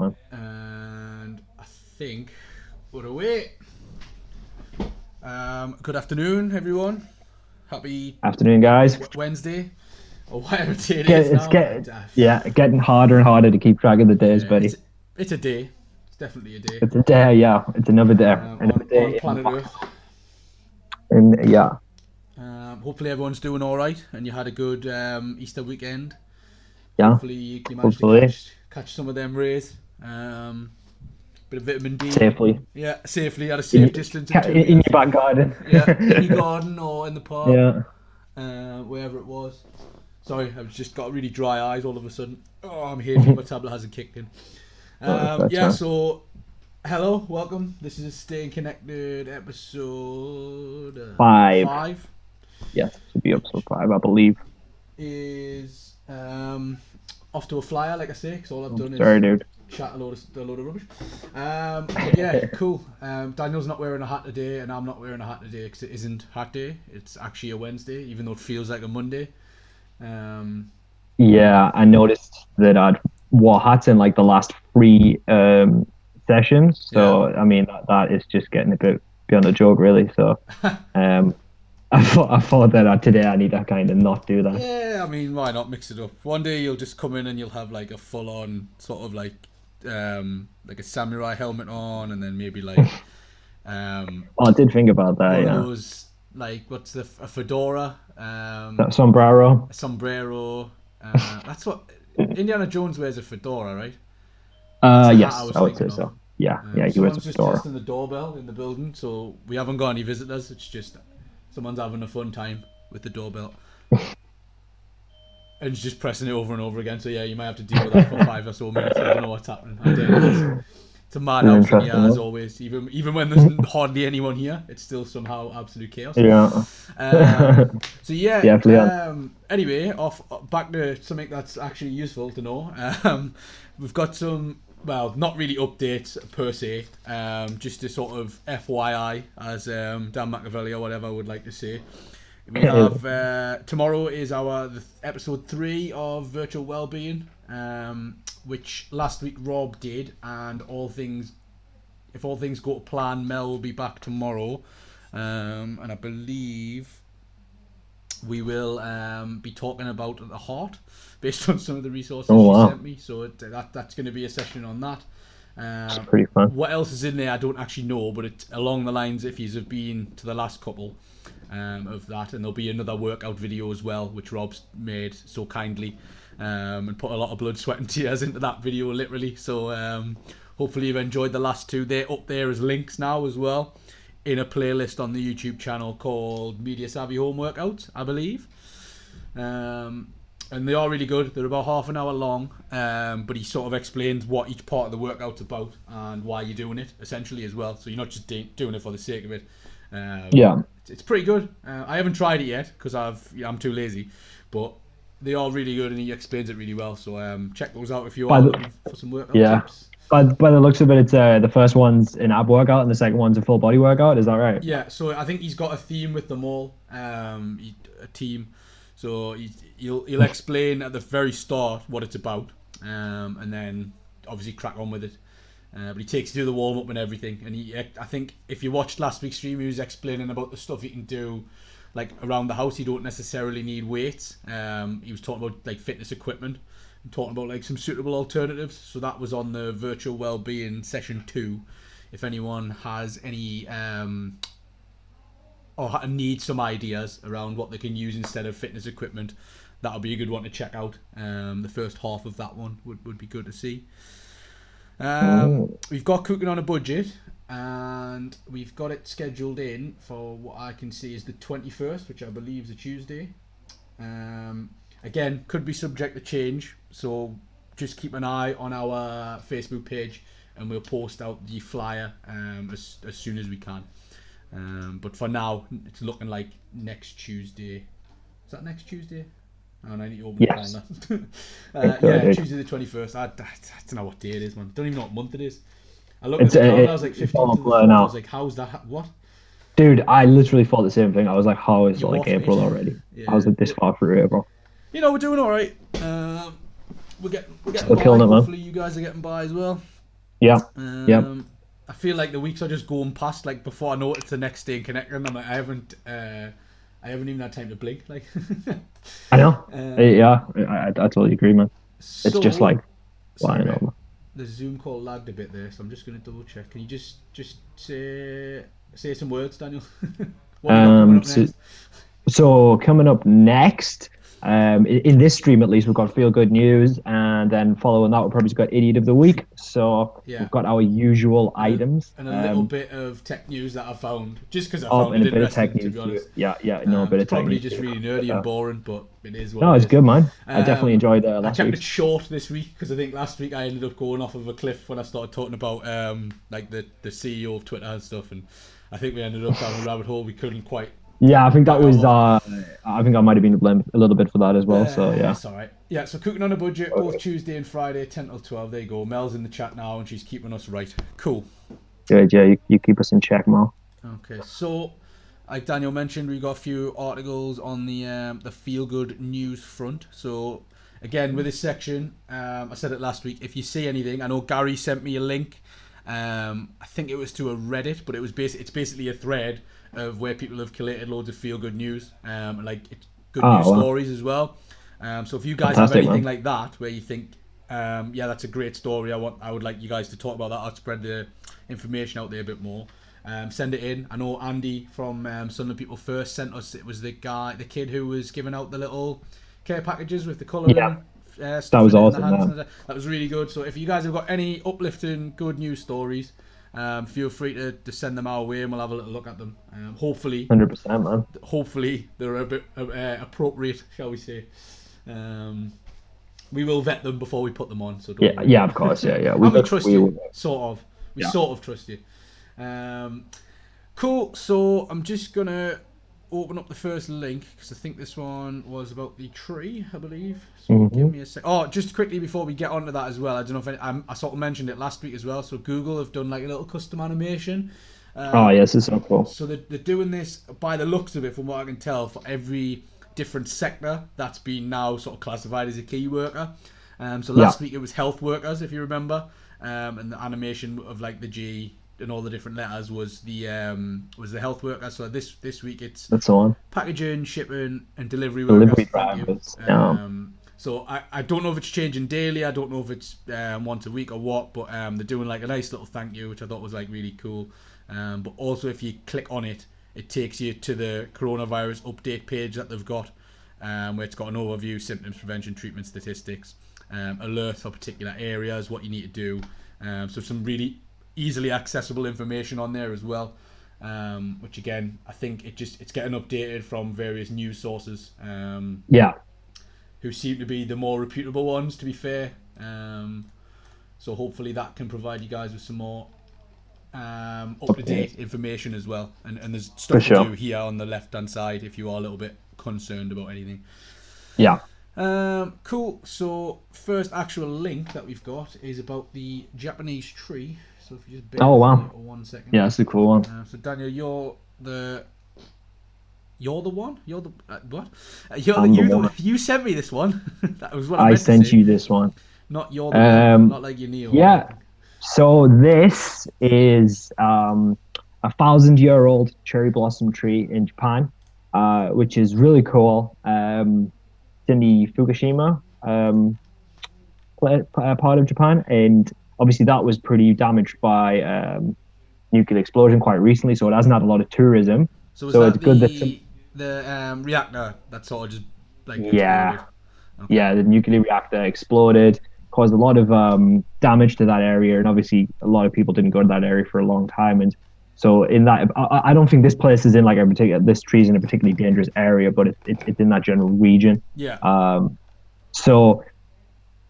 man. And I think we're away. Good afternoon, everyone. Happy Afternoon, guys. Wednesday, or whatever day it is now. Getting harder and harder to keep track of the days, buddy. It's a day. It's definitely a day. It's a day, yeah. It's another day. On planet Earth. And yeah. Hopefully everyone's doing all right, and you had a good Easter weekend. Yeah. Hopefully you managed to catch some of them rays. Bit of vitamin D. Safely. Yeah, safely at a safe distance. In your back garden. Yeah, in your garden or in the park. Yeah. Wherever it was. Sorry, I've just got really dry eyes all of a sudden. Oh, I'm here. My tablet hasn't kicked in. So hello, welcome. This is Staying Connected episode 5. Yes, should be episode 5, I believe. Is off to a flyer, like I say, because all I've done is chat a load of rubbish. Yeah, cool. Daniel's not wearing a hat today, and I'm not wearing a hat today because it isn't hat day. It's actually a Wednesday, even though it feels like a Monday. Yeah, I noticed that I'd wore hats in like the last 3 sessions. So yeah. I mean, that is just getting a bit beyond a joke, really. So I thought that today I need to kind of not do that. Yeah, I mean, why not mix it up? One day you'll just come in and you'll have like a full-on sort of like a samurai helmet on, and then maybe like I did think about that. One of those, like, what's a fedora? Sombrero. A sombrero. That's what Indiana Jones wears, a fedora, right? Yes, I would say so. Yeah, he wears a fedora. Someone's just testing the doorbell in the building, so we haven't got any visitors. It's just someone's having a fun time with the doorbell. And it's just pressing it over and over again. So yeah, you might have to deal with that for 5 or so minutes. I don't know what's happening. It's a mad house in here, as always. Even when there's hardly anyone here, it's still somehow absolute chaos. Yeah. So yeah. Anyway, back to something that's actually useful to know. We've got some, well, not really updates per se, just a sort of FYI, as Dan McAvely or whatever would like to say. We have tomorrow is our episode 3 of Virtual Wellbeing, which last week Rob did, and if all things go to plan, Mel will be back tomorrow, and I believe we will be talking about the heart based on some of the resources she sent me. So that's going to be a session on that. It's pretty fun. What else is in there I don't actually know, but it's along the lines, if you've been to the last couple of that, and there'll be another workout video as well, which Rob's made so kindly, and put a lot of blood, sweat and tears into that video, literally. So hopefully you've enjoyed the last 2. They're up there as links now as well, in a playlist on the YouTube channel called Media Savvy Home Workouts, I believe. And they are really good. They're about half an hour long, but he sort of explains what each part of the workout's about and why you're doing it, essentially, as well. So you're not just doing it for the sake of it. It's pretty good. I haven't tried it yet because I'm too lazy, but they are really good, and he explains it really well. So check those out if you are looking for some workout tips. By the looks of it, it's the first one's an ab workout and the second one's a full body workout. Is that right? Yeah. So I think he's got a theme with them all. A team. So he'll explain at the very start what it's about, and then obviously crack on with it. But he takes you through the warm up and everything. And I think if you watched last week's stream, he was explaining about the stuff you can do, like around the house. You don't necessarily need weights. He was talking about like fitness equipment, and talking about like some suitable alternatives. So that was on the Virtual Wellbeing session 2. If anyone has any or needs some ideas around what they can use instead of fitness equipment, that'll be a good one to check out. The first half of that one would be good to see. We've got Cooking on a Budget, and we've got it scheduled in for what I can see is the 21st, which I believe is a Tuesday. Again, could be subject to change, so just keep an eye on our Facebook page, and we'll post out the flyer as soon as we can. But for now, it's looking like next Tuesday. Is that next Tuesday? Oh, I need to open the calendar. Tuesday the 21st. I don't know what day it is, man. Don't even know what month it is. I looked at the calendar, I was like 15th. I was like, how's that? What? Dude, I literally thought the same thing. I was like, how is it like April already? Yeah. I was like this far through April. You know, we're doing all right. We're getting still by. Killing it, man. Hopefully you guys are getting by as well. Yeah. Yeah. I feel like the weeks are just going past. Like before I know it's the next day in Connecticut, and I'm like, I haven't even had time to blink. Like, I know. um, Yeah. I totally agree, man. It's just so like sorry, flying mate. over. The Zoom call lagged a bit there, so I'm just gonna double check. Can you just say some words, Daniel? What we got coming Um, up so, next? so coming up next, in this stream at least, we've got Feel Good News, and then following that, we've probably got Idiot of the Week. So Yeah, we've got our usual and items. a little bit of tech news that I found, just because I Oh, found and it a bit of tech interesting, to news be too. honest. Yeah, yeah, no, a bit It's of tech probably news just too. really nerdy and boring, but it is what No, it it's is. good, man. I definitely enjoyed I last kept it week's. short this week because I think last week I ended up going off of a cliff when I started talking about like the CEO of Twitter and stuff, and I think we ended up down a rabbit hole we couldn't quite Yeah, I think that get out was. of. I think I might have been to blame a little bit for that as well. So yeah. It's all right. Yeah, so cooking on a budget, both Okay. Tuesday and Friday, 10 till 12. There you go. Mel's in the chat now, and she's keeping us right. Cool. Good, yeah. You keep us in check, Mo. Okay, so like Daniel mentioned, we got a few articles on the feel good news front. So again, with this section, I said it last week. If you see anything, I know Gary sent me a link. I think it was to a Reddit, but it's basically a thread of where people have collated loads of feel good news, like it's good news Oh well, stories as well. So if you guys have fantastic, anything man. like that where you think, yeah, that's a great story, I would like you guys to talk about that. I'll spread the information out there a bit more. Send it in. I know Andy from Sunderland People First sent us. It was the kid who was giving out the little care packages with the Yeah, colouring that stuff was in it in the awesome, hands. man. And that was really good. So if you guys have got any uplifting good news stories, feel free to send them our way, and we'll have a little look at them. Hopefully, 100%, man. they're a bit appropriate, shall we say. We will vet them before we put them on, so don't Yeah, worry. yeah, of course, yeah, yeah. And we trust We you, sort of. We yeah. sort of trust you. Cool. So I'm just gonna open up the first link because I think this one was about the tree, I believe. So give me a sec. Oh, just quickly before we get onto that as well, I don't know if I sort of mentioned it last week as well. So Google have done like a little custom animation. Oh, yes, it's so cool. So they're doing this by the looks of it, from what I can tell, for every different sector that's been now sort of classified as a key worker. So Yeah, last week it was health workers, if you remember, and the animation of like the G and all the different letters was the health worker. So this week it's that's the one. packaging, shipping, and delivery Delivery workers. Thank you. drivers. Yeah, So I don't know if it's changing daily. I don't know if it's once a week or what. But they're doing like a nice little thank you, which I thought was like really cool. But also if you click on it, it takes you to the coronavirus update page that they've got, where it's got an overview, symptoms, prevention, treatment, statistics, alerts for particular areas, what you need to do. So some really easily accessible information on there as well. Which again, I think it's getting updated from various news sources, yeah, who seem to be the more reputable ones, to be fair. So hopefully that can provide you guys with some more up-to-date information as well. And there's for stuff to sure. do here on the left-hand side if you are a little bit concerned about anything. Yeah. Cool. So first actual link that we've got is about the Japanese tree. So if you just bear Oh, with me wow. for 1 second. Yeah, it's a cool one. So Daniel, you're the one. You're the what? I'm the one. You sent me this one. That was what I I meant to sent say. you this one. Not you're the one. Not like you're Neo or Yeah. anything. So this is 1,000-year-old cherry blossom tree in Japan, which is really cool. It's in the Fukushima part of Japan, and obviously that was pretty damaged by nuclear explosion quite recently, so it hasn't had a lot of tourism. So was So it's that good that some, the reactor that sort of just like yeah, exploded? Okay. yeah, the nuclear reactor exploded, caused a lot of damage to that area, and obviously a lot of people didn't go to that area for a long time. And so in that, I don't think this place is in like a particular, this tree is in a particularly dangerous area, but it's in that general region. Yeah. So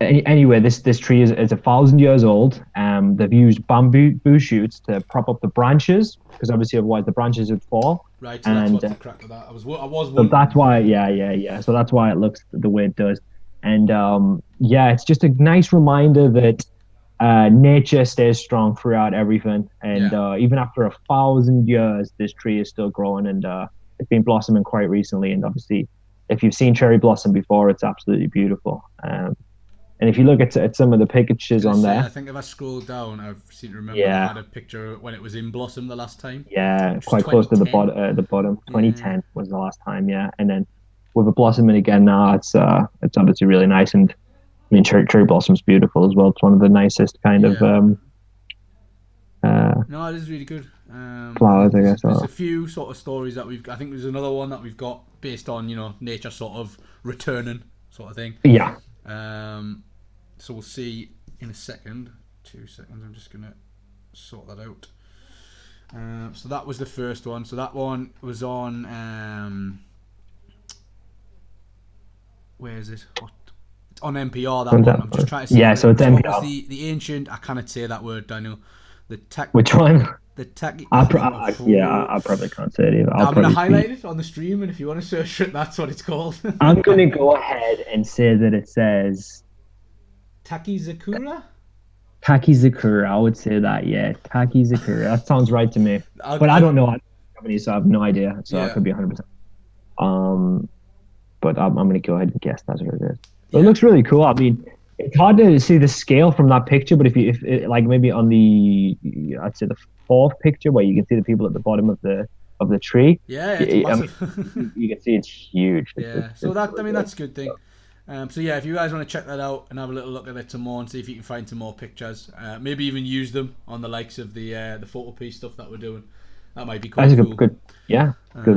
anyway, this tree is 1,000 years old. They've used bamboo shoots to prop up the branches because obviously otherwise the branches would fall. Right. So that's And what's the crack of that. I was so wondering. that's why, yeah, yeah, yeah. So that's why it looks the way it does. And yeah, it's just a nice reminder that nature stays strong throughout everything. And Yeah. even after 1,000 years, this tree is still growing, and it's been blossoming quite recently. And obviously, if you've seen cherry blossom before, it's absolutely beautiful. And if you look at some of the pictures on I there, think if I scroll down, I seem to remember they yeah, had a picture when it was in blossom the last time, yeah, which was quite close to the 2010. bottom. The bottom, Yeah. 2010 was the last time, yeah. And then with it blossoming again now, it's obviously really nice. And I mean, cherry blossom's beautiful as well. It's one of the nicest kind of Yeah. uh, No, it is really good. And flowers, I guess. there's a few sort of stories that I think there's another one that we've got based on, nature sort of returning sort of thing. Yeah. So we'll see in a second. 2 seconds. I'm just gonna sort that out. So that was the first one. So that one was on. Where is it? What? It's on NPR. That one. I'm just trying to see. Yeah, so it's NPR. What was the ancient? I cannot say that word, Daniel. The tech. Which one? The tech. I probably can't say it either. I'm gonna highlight it on the stream, and if you want to search it, that's what it's called. I'm gonna go ahead and say that it says Takizakura. Takizakura. I would say that. Yeah, Takizakura. That sounds right to me. But I don't know. I don't company, so I have no idea. So I could be 100%. But I'm gonna go ahead and guess that's what it is. But it looks really cool. I mean, it's hard to see the scale from that picture, but if like maybe on I'd say the fourth picture where you can see the people at the bottom of the tree. Yeah, it's massive. You can see it's huge. Yeah, so that's a good thing. So yeah, if you guys want to check that out and have a little look at it some more and see if you can find some more pictures, maybe even use them on the likes of the photo piece stuff that we're doing. That might be quite cool. Good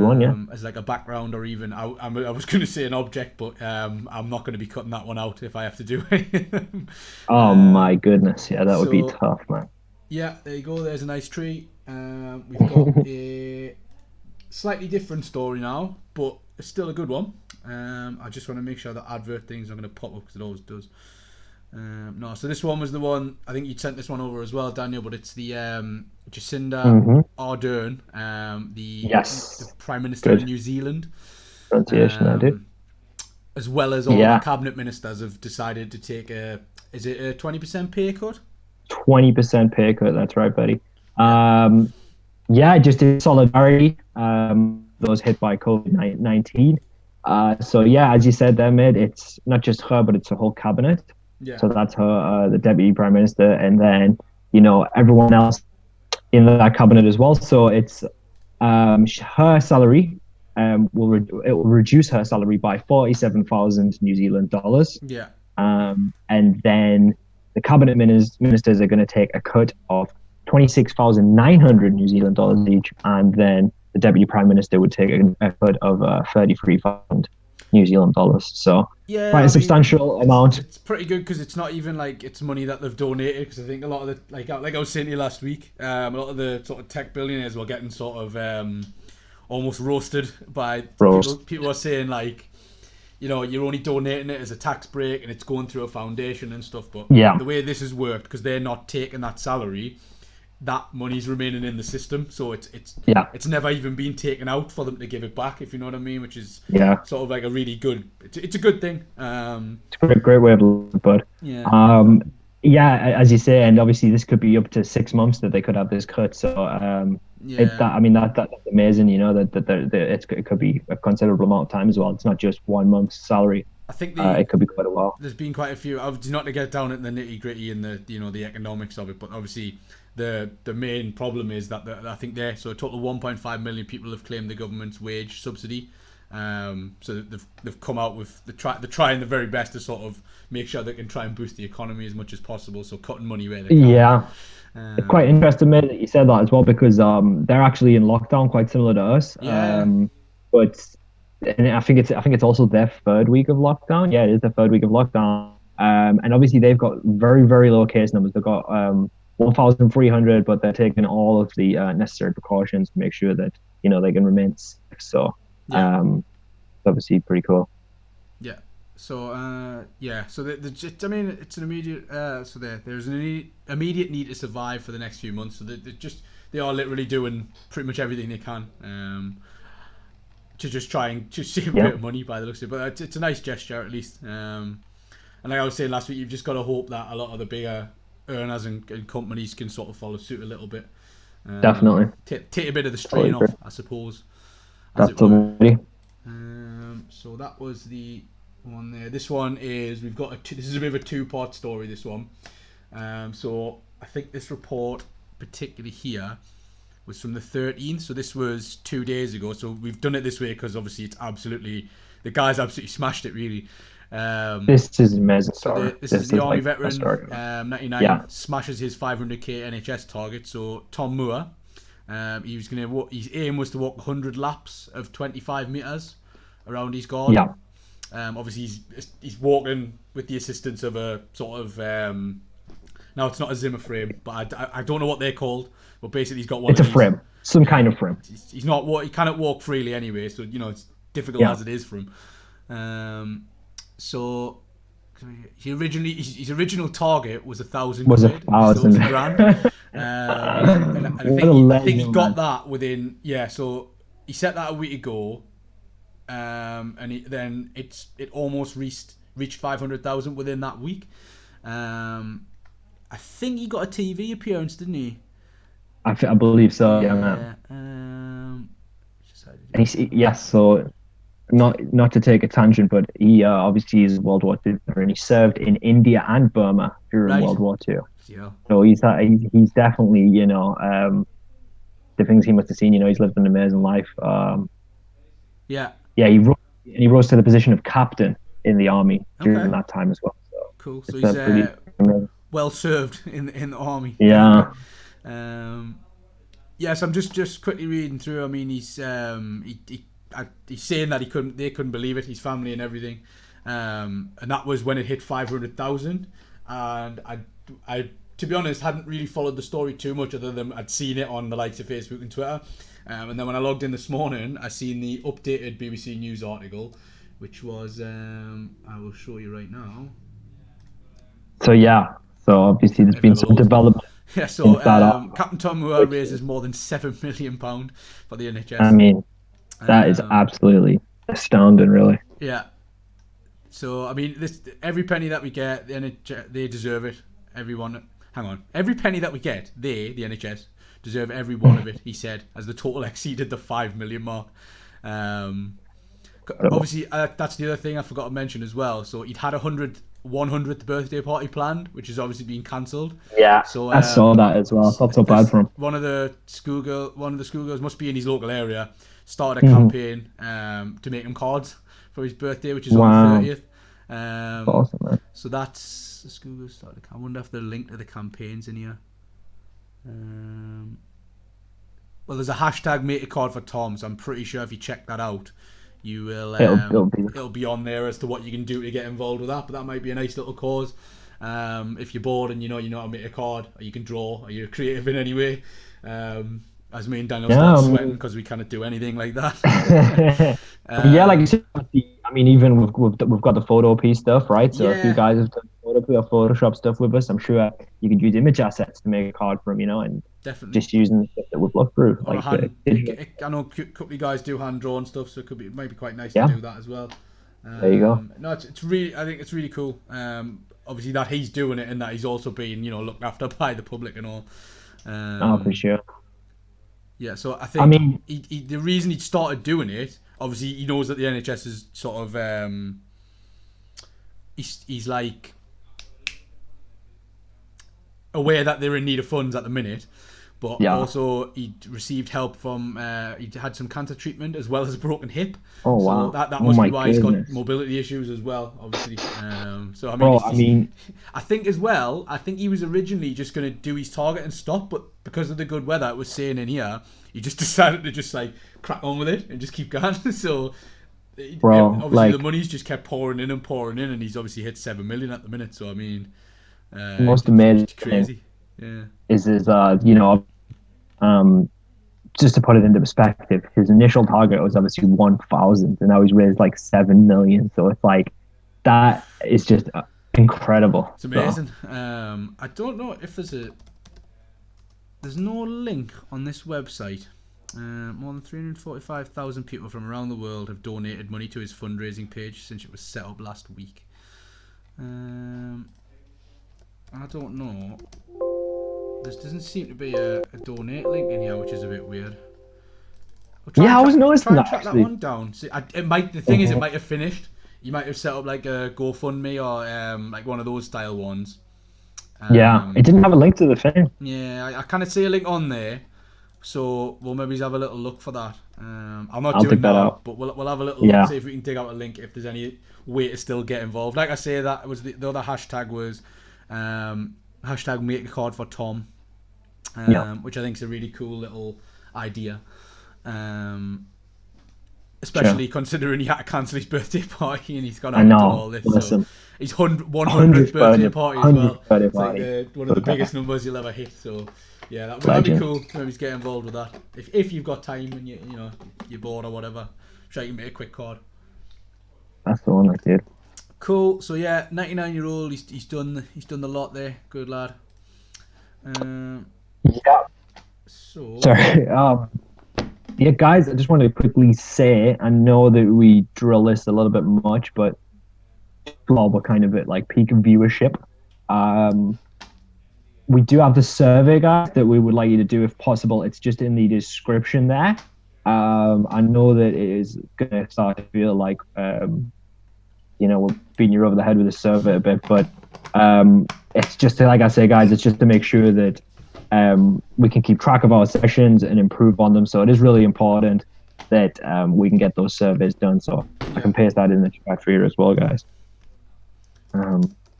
one, yeah. As like a background, or even I was going to say an object, but I'm not going to be cutting that one out if I have to do it. Oh my goodness, yeah, that would be tough, man. Yeah, there you go. There's a nice tree. We've got a slightly different story now, but it's still a good one. I just want to make sure that advert things are going to pop up because it always does. No, so this one was the one, I think you'd sent this one over as well, Daniel, but it's the Jacinda Ardern, the Prime Minister of New Zealand. Pronunciation, I do. As well as all the cabinet ministers have decided to take is it a 20% pay cut? 20% pay cut, that's right, buddy. Just in solidarity, those hit by COVID-19. So yeah, as you said there, mate, it's not just her, but it's the whole cabinet. Yeah. So that's her, the deputy prime minister, and then everyone else in that cabinet as well. So it's her salary it will reduce her salary by 47,000 New Zealand dollars. Yeah. And then the cabinet ministers are going to take a cut of 26,900 New Zealand dollars each, and then the deputy prime minister would take a cut of 33,000 New Zealand dollars. So quite a substantial amount. It's pretty good because it's not even like it's money that they've donated. Because I think a lot of the like I was saying to you last week, a lot of the sort of tech billionaires were getting sort of almost roasted by people are saying like, you're only donating it as a tax break and it's going through a foundation and stuff. But the way this has worked, because they're not taking that salary, that money's remaining in the system, so it's never even been taken out for them to give it back, if you know what I mean, which is sort of like a really good, it's a good thing. It's a great way of looking, bud. As you say, and obviously this could be up to 6 months that they could have this cut, so that's amazing, that it could be a considerable amount of time as well. It's not just 1 month's salary. I think it could be quite a while. There's been quite a few, obviously not to get down at the nitty gritty and the economics of it, but obviously the main problem is that I think a total of 1.5 million people have claimed the government's wage subsidy. So they've come out with they're trying their very best to sort of make sure they can try and boost the economy as much as possible. So cutting money where they can. Yeah, it's quite interesting, mate, that you said that as well, because they're actually in lockdown, quite similar to us. And I think it's also their third week of lockdown. Yeah, it is the third week of lockdown. And obviously they've got very, very low case numbers. They've got 1,300, but they're taking all of the necessary precautions to make sure that they can remain safe. So it's obviously pretty cool. Yeah. So So it's an immediate. There's an immediate need to survive for the next few months. So they are literally doing pretty much everything they can to just try and just save a bit of money by the looks of it. But it's a nice gesture at least. And like I was saying last week, you've just got to hope that a lot of the bigger earners and companies can sort of follow suit a little bit. Definitely. Take a bit of the strain off, I suppose. Absolutely. So that was the one there. This one is this is a bit of a two-part story. This one, so I think this report particularly here was from the 13th. So this was 2 days ago. So we've done it this way because obviously the guy's absolutely smashed it really. This is amazing. So this is the Army veteran, 99, yeah. smashes his 500k NHS target. So Tom Moore, his aim was to walk 100 laps of 25 meters around his garden. Yeah. Obviously he's walking with the assistance of a sort of now it's not a Zimmer frame, but I don't know what they're called. But basically he's got one. It's a frame, some kind of frame. He cannot walk freely anyway, so it's difficult as it is for him. So his original target was 1,000 quid. Was 1,000 grand. And I think he got that within So he set that a week ago, and then it almost reached 500,000 within that week. I think he got a TV appearance, didn't he? I believe so. Yeah, man. So. Not to take a tangent, but he obviously is World War II, and he served in India and Burma during World War II. Yeah. So he's definitely, the things he must have seen. He's lived an amazing life. Yeah. He rose to the position of captain in the army during that time as well. So cool. So he's well served in the army. Yeah. Yes, I'm just quickly reading through. I mean, he's saying that they couldn't believe it, his family and everything, and that was when it hit 500,000. And I to be honest hadn't really followed the story too much, other than I'd seen it on the likes of Facebook and Twitter, and then when I logged in this morning, I seen the updated BBC News article, which was I will show you right now. So obviously there's been some development. Yeah, so Captain Tom Moore raises more than £7 million for the NHS. I mean, that is absolutely astounding, really. Yeah. So I mean, every penny that we get, the NHS, they deserve it. Every penny that we get, the NHS, deserve every one of it. He said, as the total exceeded the 5 million mark. Obviously, that's the other thing I forgot to mention as well. So he'd had 100th birthday party planned, which has obviously been cancelled. Yeah, so I saw that as well. Not so bad for him. One of the schoolgirls must be in his local area, started a campaign to make him cards for his birthday, which is on the 30th. Awesome, man. So that's the schoolgirls started. I wonder if they're linked to the campaigns in here. Well, there's a hashtag make a card for Tom, so I'm pretty sure if you check that out, you will it'll be on there as to what you can do to get involved with that. But that might be a nice little cause. If you're bored and you know how to make a card, or you can draw, or you're creative in any way. As me and Daniel start sweating because we cannot do anything like that. Like you said, I mean, even we've got the photo piece stuff, right? So if you guys have done Photoshop stuff with us, I'm sure you could use image assets to make a card from, and definitely just using the stuff that we've looked through. I know a couple of guys do hand drawn stuff, so it might be quite nice to do that as well. There you go. No, it's really, I think it's really cool. Obviously that he's doing it and that he's also being, looked after by the public and all. For sure. Yeah, so I think the reason he started doing it, obviously he knows that the NHS is sort of he's like aware that they're in need of funds at the minute, but also he received help from he had some cancer treatment as well as a broken hip. Oh wow! So that must be why he's got mobility issues as well, obviously. So I mean, I think as well. I think he was originally just going to do his target and stop, but because of the good weather, it was saying in here, he just decided to just like crack on with it and just keep going. So obviously the money's just kept pouring in, and he's obviously hit 7 million at the minute. So I mean, most amazing crazy. Is just to put it into perspective, his initial target was obviously 1,000, and now he's raised like 7 million. So it's like that is just incredible. It's amazing. I don't know if there's no link on this website. More than 345,000 people from around the world have donated money to his fundraising page since it was set up last week. I don't know. There doesn't seem to be a donate link in here, which is a bit weird. I was noticing that. Track that one down. See, it might have finished. you might have set up like a GoFundMe or like one of those style ones. Yeah, it didn't have a link to the thing. Yeah, I kind of see a link on there, so we'll maybe have a little look for that. I'll not I'll do it dig that now, out. but we'll have a little Yeah. look, see if we can dig out a link if there's any way to still get involved. Like I say, that was the other hashtag was hashtag make a card for Tom, which I think is a really cool little idea. Especially considering he had to cancel his birthday party and he's gone out and done all this. Listen. So his 100th birthday party as well. Birthday It's party. like one of the biggest numbers you'll ever hit. So yeah, that'd be cool. Maybe get involved with that if you've got time and you're bored or whatever. Sure, you can make a quick card. That's the one I did. Cool. So yeah, 99-year-old. He's done the lot there. Good lad. Yeah. So sorry. Yeah, guys, I just wanted to quickly say, I know that we drill this a little bit much, but while we're kind of at like peak viewership, we do have the survey, guys, that we would like you to do if possible. It's just in the description there. I know that it is going to start to feel like, we're beating you over the head with the survey a bit, but it's just to, like I say, guys, it's just to make sure that we can keep track of our sessions and improve on them. So it is really important that we can get those surveys done. So I can paste that in the chat for you as well, guys.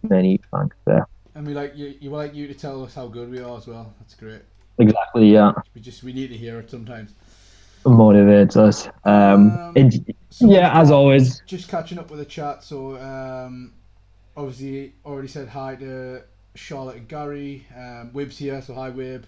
Many thanks there. And we like you to tell us how good we are as well. That's great. Exactly, yeah. We need to hear it sometimes. It motivates us. As always. Just catching up with the chat. So obviously already said hi to Charlotte and Gary. Wib's here, so hi Wib.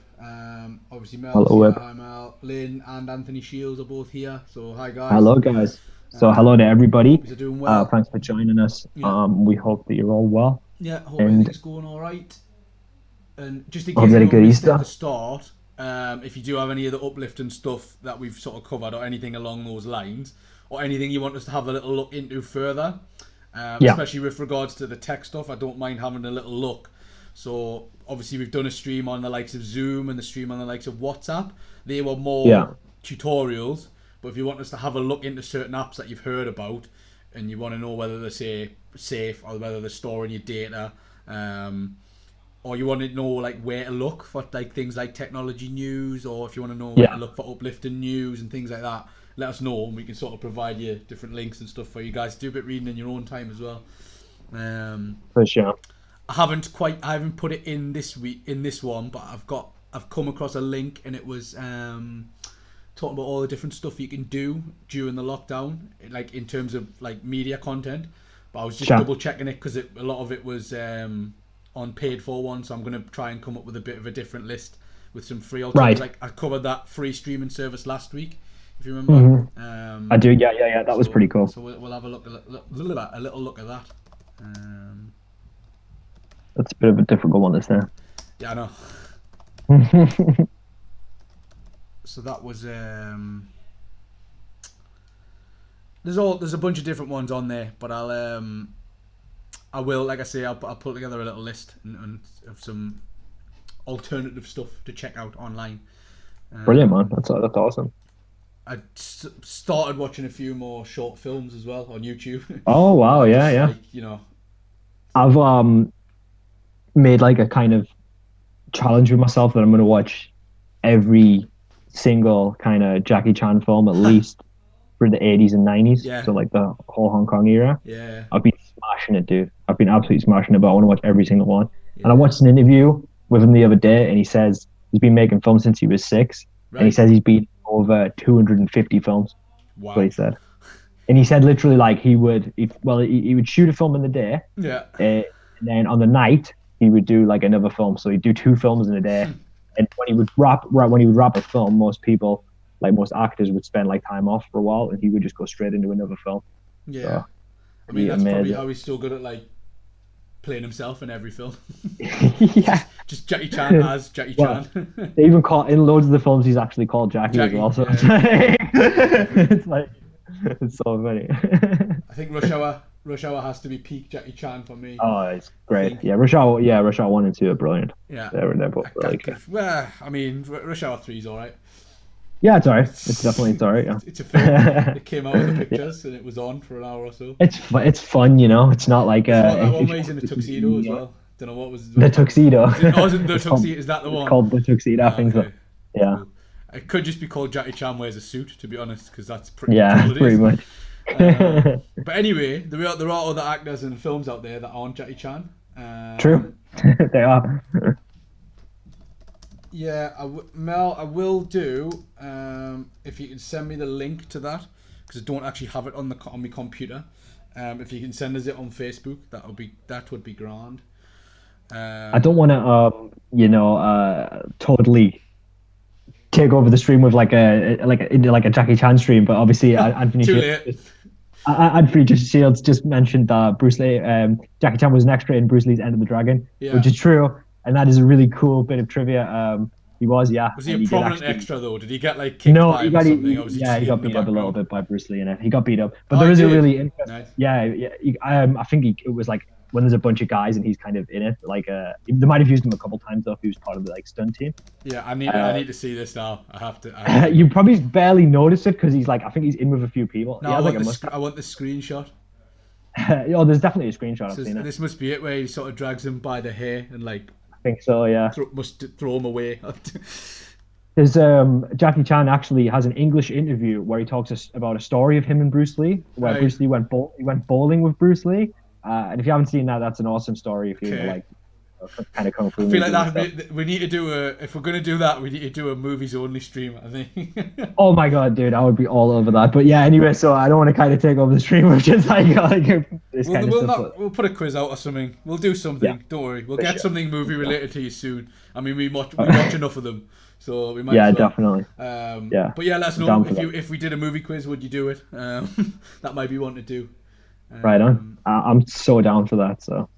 Obviously Mel's here, hi Mel. Lynn and Anthony Shields are both here, so hi guys. Hello guys. So hello to everybody. Hope you're doing well. Thanks for joining us. Yeah. We hope that you're all well. Yeah, hope everything's going all right. And just in case you had a good Easter at the start, if you do have any of the uplifting stuff that we've sort of covered or anything along those lines, or anything you want us to have a little look into further, especially with regards to the tech stuff, I don't mind having a little look. So obviously we've done a stream on the likes of Zoom and the stream on the likes of WhatsApp. They were more tutorials, but if you want us to have a look into certain apps that you've heard about and you want to know whether they're safe or whether they're storing your data, or you want to know like where to look for like things like technology news, or if you want to know where to look for uplifting news and things like that, let us know and we can sort of provide you different links and stuff for you guys to do a bit reading in your own time as well. For sure. I haven't put it in this one, but I've come across a link and it was talking about all the different stuff you can do during the lockdown, like in terms of like media content. But I was just double checking it because a lot of it was on paid for one, so I'm going to try and come up with a bit of a different list with some free alternatives. Like I covered that free streaming service last week, if you remember. I do. Yeah. That was pretty cool. So we'll have a little look at that. That's a bit of a difficult one, isn't it? Yeah, I know. So that was there's a bunch of different ones on there, but I will, like I say, I'll put together a little list of some alternative stuff to check out online. Brilliant, man. That's awesome. I started watching a few more short films as well on YouTube. Oh wow, yeah. Like, I've made like a kind of challenge with myself that I'm going to watch every single kind of Jackie Chan film at least for the 80s and 90s. Yeah. So like the whole Hong Kong era. Yeah. I've been smashing it, dude. I've been absolutely smashing it, but I want to watch every single one. Yeah. And I watched an interview with him the other day, and he says he's been making films since he was 6. Right. And he says he's been over 250 films. Wow. That's what he said. And he said literally like he would shoot a film in the day. Yeah. And then on the night he would do like another film. So he'd do 2 films in a day. And when he would wrap a film, most people, like most actors, would spend like time off for a while, and he would just go straight into another film. Yeah. So, I mean, that's probably how he's still good at like playing himself in every film. Yeah. Just Jackie Chan as Jackie Chan. They even call in loads of the films he's actually called Jackie as well. So it's like it's so funny. I think Rush Hour has to be peak Jackie Chan for me. Oh, it's great. Yeah, Rush Hour 1 and 2 are brilliant. Yeah. They're both really good. Well, I mean, Rush Hour 3 is alright. Yeah, it's alright. It's alright. It's a film. It came out with the Yeah. pictures and it was on for an hour or so. It's fun, you know. It's not like There's that one if where you he's in a watch the tuxedo as TV, well. Don't know what was. the tuxedo. Is it? Oh, is it the It's called tuxedo? Is that the it's one? called the tuxedo. I Ah, think so. okay. Yeah, Cool. It could just be called Jackie Chan wears a suit, to be honest, because that's pretty much yeah, all it pretty is. much. But anyway, there are other actors and films out there that aren't Jackie Chan. True, they are. Yeah, Mel, I will do. If you can send me the link to that, because I don't actually have it on my computer. If you can send us it on Facebook, that would be grand. I don't want to, totally take over the stream with like a Jackie Chan stream, but obviously Anthony Too Shields. late. Anthony Shields just mentioned that Bruce Lee, Jackie Chan was an extra in Bruce Lee's End of the Dragon, Yeah. which is true, and that is a really cool bit of trivia. He was, yeah. Was he and a he did prominent actually, extra though? Did he get like kicked no, by he him or got something? Or was he yeah, just he in got the beat up a little background? bit by Bruce Lee in it. He got beat up, but Oh, there he is a did. really interesting. Nice. Yeah. I think it was like when there's a bunch of guys and he's kind of in it. Like, they might have used him a couple times though if he was part of the like stunt team. Yeah, I need to see this now. I have to. You probably barely notice it because he's like, I think he's in with a few people. No, He has like a I mustache. want the screenshot. Oh, there's definitely a screenshot. I've So seen it. this must be it, where he sort of drags him by the hair and like I think so. Yeah. must throw him away. There's Jackie Chan actually has an English interview where he talks about a story of him and Bruce Lee, where Right. Bruce Lee he went bowling with Bruce Lee. And if you haven't seen that, that's an awesome story. If you Okay. like kind of kung fu. I feel like movies and stuff. we need to do if we're gonna do that, we need to do a movies only stream. I think. Oh my god, dude, I would be all over that. But yeah, anyway, so I don't want to kind of take over the stream with just like this kind of stuff. We'll put a quiz out or something. We'll do something. Yeah. Don't worry. We'll For get sure. something movie related to you soon. I mean, we watch enough of them, so we might. Yeah, as well. definitely. Yeah. But yeah, let us know Down for if we did a movie quiz, would you do it? That might be one to do. Right on. I'm so down for that. So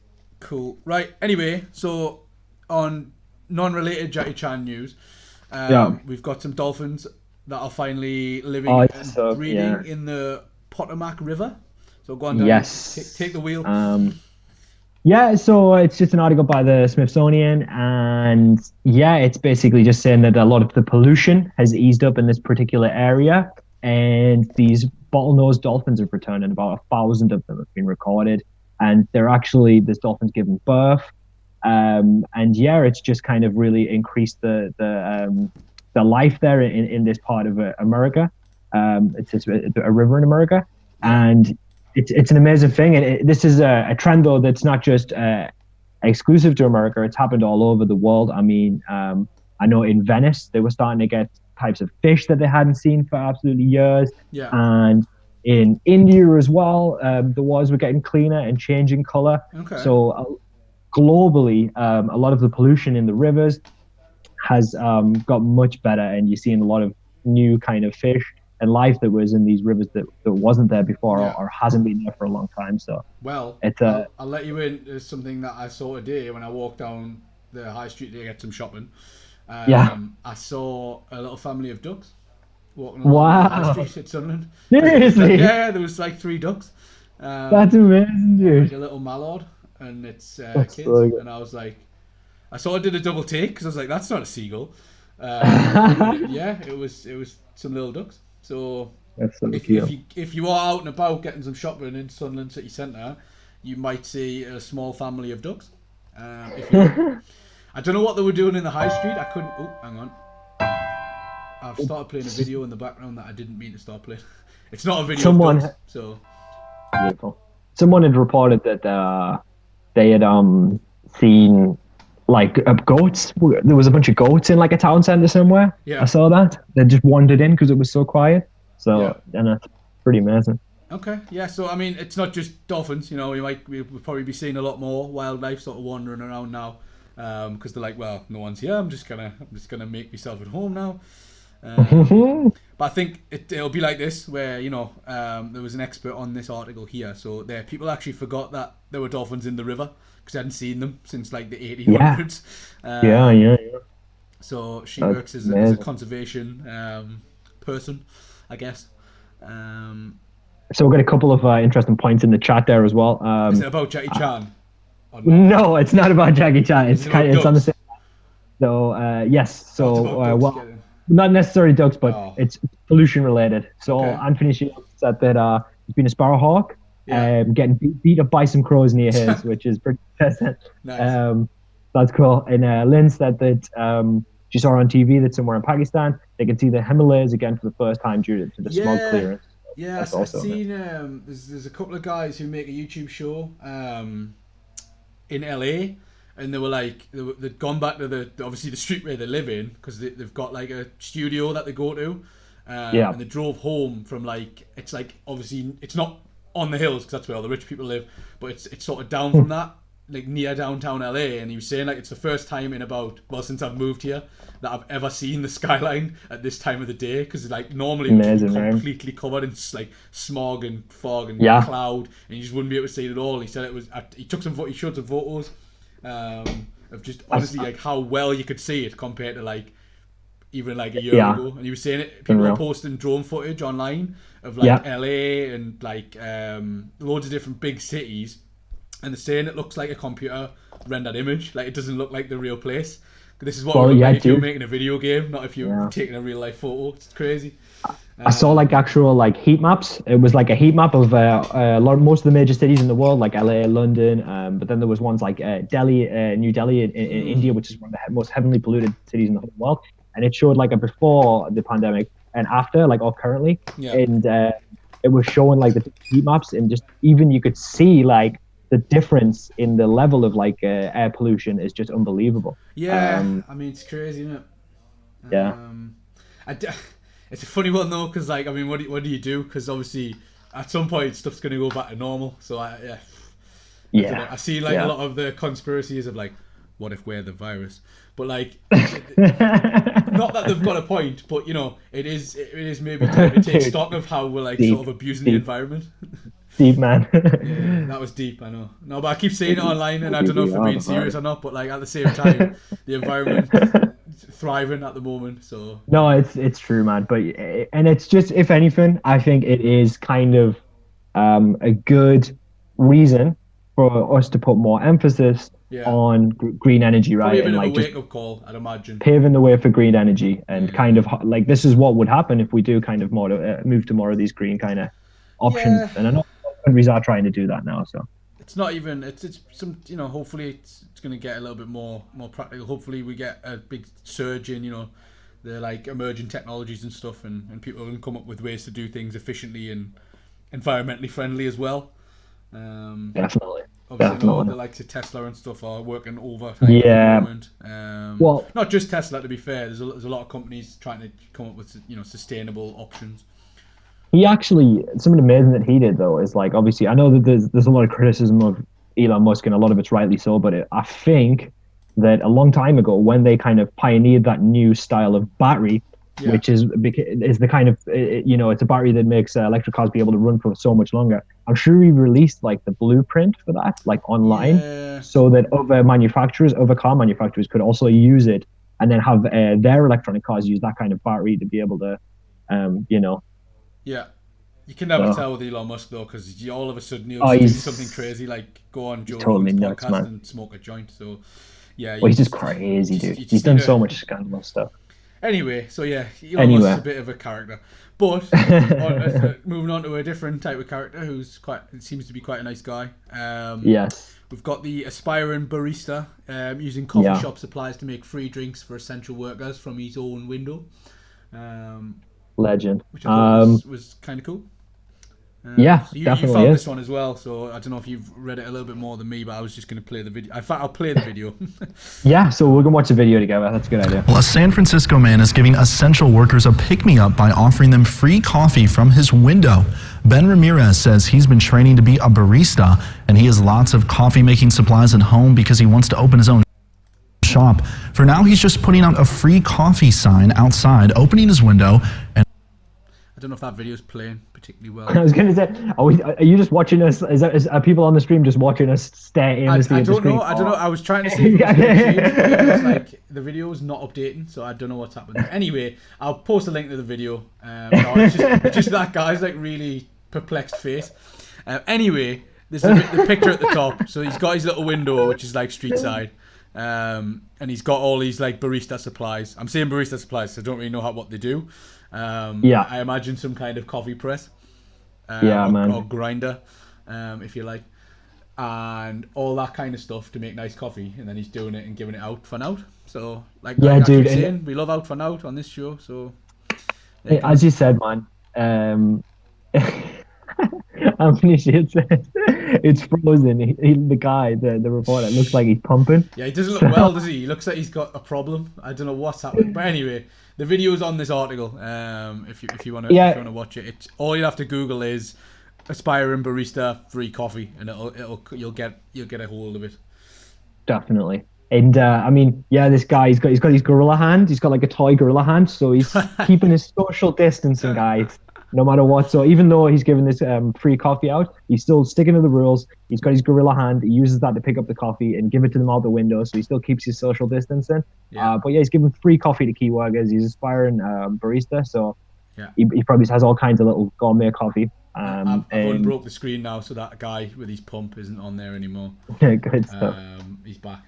Cool. Right. Anyway, so on non-related Jackie Chan news, we've got some dolphins that are finally living and breeding in the Potomac River. So go on, Dan. Yes. Take the wheel. Yeah, so it's just an article by the Smithsonian, and yeah, it's basically just saying that a lot of the pollution has eased up in this particular area, and these bottlenose dolphins have returned, and about 1,000 of them have been recorded, and this dolphin's giving birth, and yeah, it's just kind of really increased the life there in this part of America. It's just a river in America, and it's an amazing thing, and this is a trend though that's not just exclusive to America. It's happened all over the world. I mean, I know in Venice they were starting to get types of fish that they hadn't seen for absolutely years. Yeah. And in India as well, the waters were getting cleaner and changing color. Okay. So globally, a lot of the pollution in the rivers has got much better, and you're seeing a lot of new kind of fish and life that was in these rivers that wasn't there before or hasn't been there for a long time. So I'll let you in. There's something that I saw today when I walked down the high street to get some shopping. I saw a little family of ducks walking along the high street at Sunderland. Seriously? Yeah, there was like 3 ducks. That's amazing, dude. Like a little mallard and its kids. So and I was like, I sort of did a double take because I was like, that's not a seagull. Yeah, it was some little ducks. So if you are out and about getting some shopping in Sunderland City Centre, you might see a small family of ducks. I don't know what they were doing in the high street. I couldn't. Oh, hang on. I've started playing a video in the background that I didn't mean to start playing. It's not a video. So beautiful. Someone had reported that they had seen like goats. There was a bunch of goats in like a town centre somewhere. Yeah. I saw that. They just wandered in because it was so quiet. So and that's pretty amazing. Okay, yeah. So I mean, it's not just dolphins. You know, we'll probably be seeing a lot more wildlife sort of wandering around now, because they're like, well, no one's here. I'm just gonna make myself at home now. But I think it'll be like this, where there was an expert on this article here. So people actually forgot that there were dolphins in the river because they hadn't seen them since like the 1800s. Yeah. So she works as a conservation person, I guess. So we've got a couple of interesting points in the chat there as well. Is it about Jackie Chan? No, it's not about Jackie Chan. It's on the same. So yes. So not necessarily ducks, but Oh, it's pollution related. So okay. Anthony Shields said that he's been a sparrowhawk, Yeah. getting beat up by some crows near his, which is pretty interesting. Nice. Um, that's cool. And Lynn said that she saw on TV that somewhere in Pakistan they can see the Himalayas again for the first time due to the smog Yeah. clearance. Yeah, That's I've also seen there's a couple of guys who make a YouTube show in LA, and they were like they'd gone back to the obviously the street where they live in because they've got like a studio that they go to, yeah. and they drove home from like it's like obviously it's not on the hills because that's where all the rich people live, but it's sort of down from that like near downtown LA, and he was saying like it's the first time in about since I've moved here that I've ever seen the skyline at this time of the day because like normally it would just be Amazing, man. completely covered in like smog and fog and Yeah. cloud, and you just wouldn't be able to see it at all. He said it was. He took he showed some photos of just honestly like how well you could see it compared to like even like a year Yeah. ago. And he was saying it. People are posting drone footage online of like LA and like loads of different big cities, and they're saying it looks like a computer rendered image. Like it doesn't look like the real place. This is what it would look like if you're making a video game, not if you're taking a real life photo. It's crazy. I saw like actual like heat maps. It was like a heat map of most of the major cities in the world, like LA, London. But then there was ones like Delhi, New Delhi in India, which is one of the most heavily polluted cities in the whole world. And it showed like a before the pandemic and after, like or currently. Yeah. And it was showing like the heat maps, and just even you could see like the difference in the level of like air pollution is just unbelievable. Yeah, I mean it's crazy, isn't it? Yeah. It's a funny one though, because like I mean, what do you do? Because obviously, at some point, stuff's gonna go back to normal. So I see like a lot of the conspiracies of like, what if we're the virus? But like, not that they've got a point, but you know, it is maybe time to take stock of how we're like sort of abusing the environment. Deep, man. Yeah, that was deep, I know. No, but I keep seeing it online, and I don't know if they're being serious or not. But like at the same time, the environment thriving at the moment. So no, it's true, man. But and it's just, if anything, I think it is kind of a good reason for us to put more emphasis on green energy, right? Probably a bit and of like a wake up call, I'd imagine. Paving the way for green energy, and kind of like this is what would happen if we do kind of more move to more of these green kind of options. And I know countries are trying to do that now, so it's not even it's some, you know, hopefully it's going to get a little bit more practical. Hopefully we get a big surge in, you know, the like emerging technologies and stuff, and people can come up with ways to do things efficiently and environmentally friendly as well. Definitely. Obviously, the likes of Tesla and stuff are working overtime at the moment. Well, not just Tesla, to be fair. There's a lot of companies trying to come up with, you know, sustainable options. He actually, something amazing that he did though is like, obviously I know that there's a lot of criticism of Elon Musk, and a lot of it's rightly so, but I think that a long time ago when they kind of pioneered that new style of battery, which is the kind of, you know, it's a battery that makes electric cars be able to run for so much longer. I'm sure he released like the blueprint for that, like online, so that other car manufacturers could also use it, and then have their electronic cars use that kind of battery to be able to, you know. Yeah, you can never tell with Elon Musk though, because all of a sudden he'll do something crazy like go on Joe Rogan's podcast and smoke a joint. So yeah, he's just crazy, dude. He's done so much scandalous stuff. Anyway, so yeah, Elon Musk is a bit of a character. But moving on to a different type of character who's seems to be quite a nice guy. Yes. We've got the aspiring barista using coffee shop supplies to make free drinks for essential workers from his own window. Legend. Which I thought was kind of cool. Yeah, so you definitely found is. this one as well, so I don't know if you've read it a little bit more than me, but I was just going to play the video. In fact, I'll play the video. Yeah, so we're going to watch the video together. That's a good idea. Well, a San Francisco man is giving essential workers a pick-me-up by offering them free coffee from his window. Ben Ramirez says he's been training to be a barista, and he has lots of coffee-making supplies at home because he wants to open his own shop. For now, he's just putting out a free coffee sign outside, opening his window, and I don't know if that video's playing particularly well. I was going to say, are you just watching us? Are people on the stream just watching us stare aimlessly at the screen? I don't know. I was trying to see if it was going to change, but it's like the video is not updating, so I don't know what's happening. Anyway, I'll post a link to the video. It's just that guy's like really perplexed face. Anyway, there's the picture at the top. So he's got his little window, which is like street side. and he's got all these like barista supplies. I'm saying barista supplies, so I don't really know what they do. I imagine some kind of coffee press, or grinder, if you like, and all that kind of stuff to make nice coffee. And then he's doing it and giving it out for out. So like I keep saying, we love out for out on this show. So as you said, man. Anthony Shea says it's frozen. The guy, the reporter, looks like he's pumping. Yeah, he doesn't look well, does he? He looks like he's got a problem. I don't know what's happening. But anyway, the video's on this article. If you want to watch it, all you have to Google is aspiring barista free coffee, and you'll get a hold of it. Definitely. And I mean, this guy, he's got his gorilla hand. He's got like a toy gorilla hand, so he's keeping his social distancing, guys. No matter what. So even though he's giving this free coffee out, he's still sticking to the rules. He's got his gorilla hand. He uses that to pick up the coffee and give it to them out the window. So he still keeps his social distancing. But he's giving free coffee to key workers. He's aspiring barista. So he probably has all kinds of little gourmet coffee. I've unbroke the screen now, so that guy with his pump isn't on there anymore. Good stuff. He's back.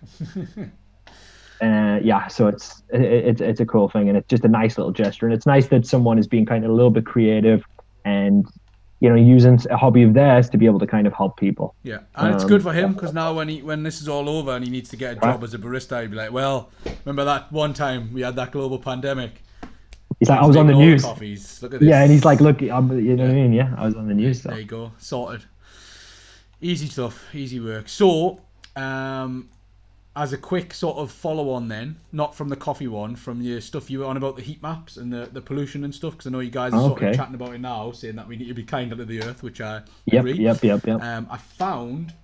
So it's a cool thing, and it's just a nice little gesture, and it's nice that someone is being kind of a little bit creative and using a hobby of theirs to be able to kind of help people. Yeah, and it's good for him, because now when this is all over and he needs to get a job as a barista, he'd be like, well, remember that one time we had that global pandemic? He's like, I was on the news. Coffees. Look at this. Yeah, and he's like, look, you know what I mean? Yeah, I was on the news. So. There you go, sorted. Easy stuff, easy work. So, as a quick sort of follow-on then, not from the coffee one, from your stuff you were on about the heat maps and the pollution and stuff, because I know you guys are sort of chatting about it now, saying that we need to be kinder to the earth, which I agree. Yep. I found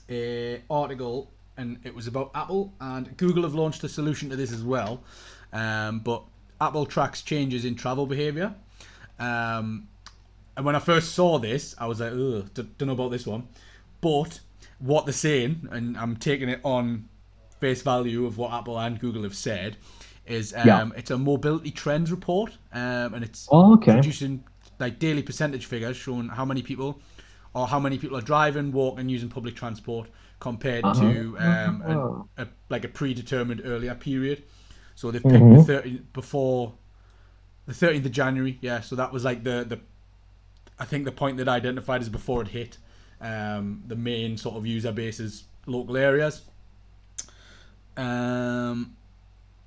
an article, and it was about Apple, and Google have launched a solution to this as well, but Apple tracks changes in travel behaviour. And when I first saw this, I was like, ugh, don't know about this one. But what they're saying, and I'm taking it on face value of what Apple and Google have said, is it's a mobility trends report, and it's producing like daily percentage figures showing how many people are driving, walking, using public transport compared to a predetermined earlier period. So they've picked before the 13th of January. Yeah, so that was like the I think the point that I identified as before it hit the main sort of user base's local areas.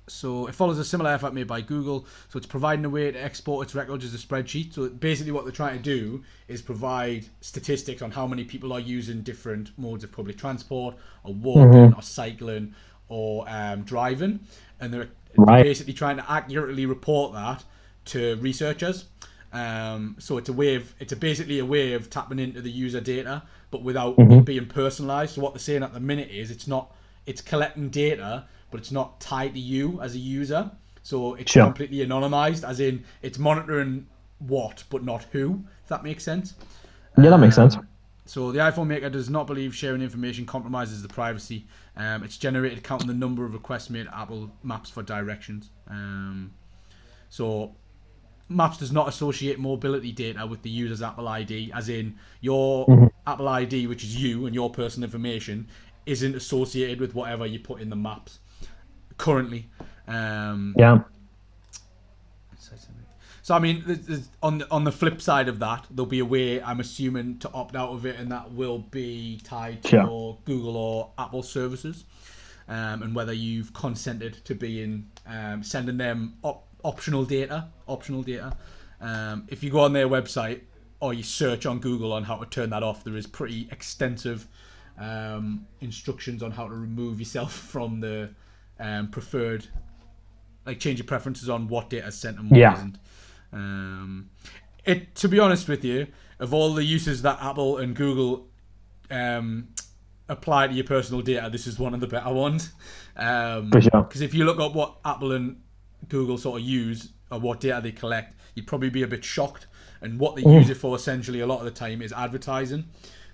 So it follows a similar effort made by Google. So it's providing a way to export its records as a spreadsheet. So basically what they're trying to do is provide statistics on how many people are using different modes of public transport, or walking, or cycling, or driving. And they're basically trying to accurately report that to researchers. So it's basically a way of tapping into the user data, but without it being personalized. So what they're saying at the minute is it's collecting data, but it's not tied to you as a user. So it's completely anonymized, as in it's monitoring what, but not who, if that makes sense. Yeah, that makes sense. So the iPhone maker does not believe sharing information compromises the privacy. It's generated counting the number of requests made to Apple Maps for directions. So Maps does not associate mobility data with the user's Apple ID, as in your Apple ID, which is you and your personal information, isn't associated with whatever you put in the maps currently. So I mean, on the flip side of that, there'll be a way, I'm assuming, to opt out of it, and that will be tied to your Google or Apple services, and whether you've consented to being sending them optional data. If you go on their website or you search on Google on how to turn that off, there is pretty extensive instructions on how to remove yourself from the preferred, like change your preferences on what data is sent and what isn't. To be honest with you, of all the uses that Apple and Google apply to your personal data, this is one of the better ones. For sure. Because if you look up what Apple and Google sort of use, or what data they collect, you'd probably be a bit shocked. And what they use it for, essentially, a lot of the time, is advertising.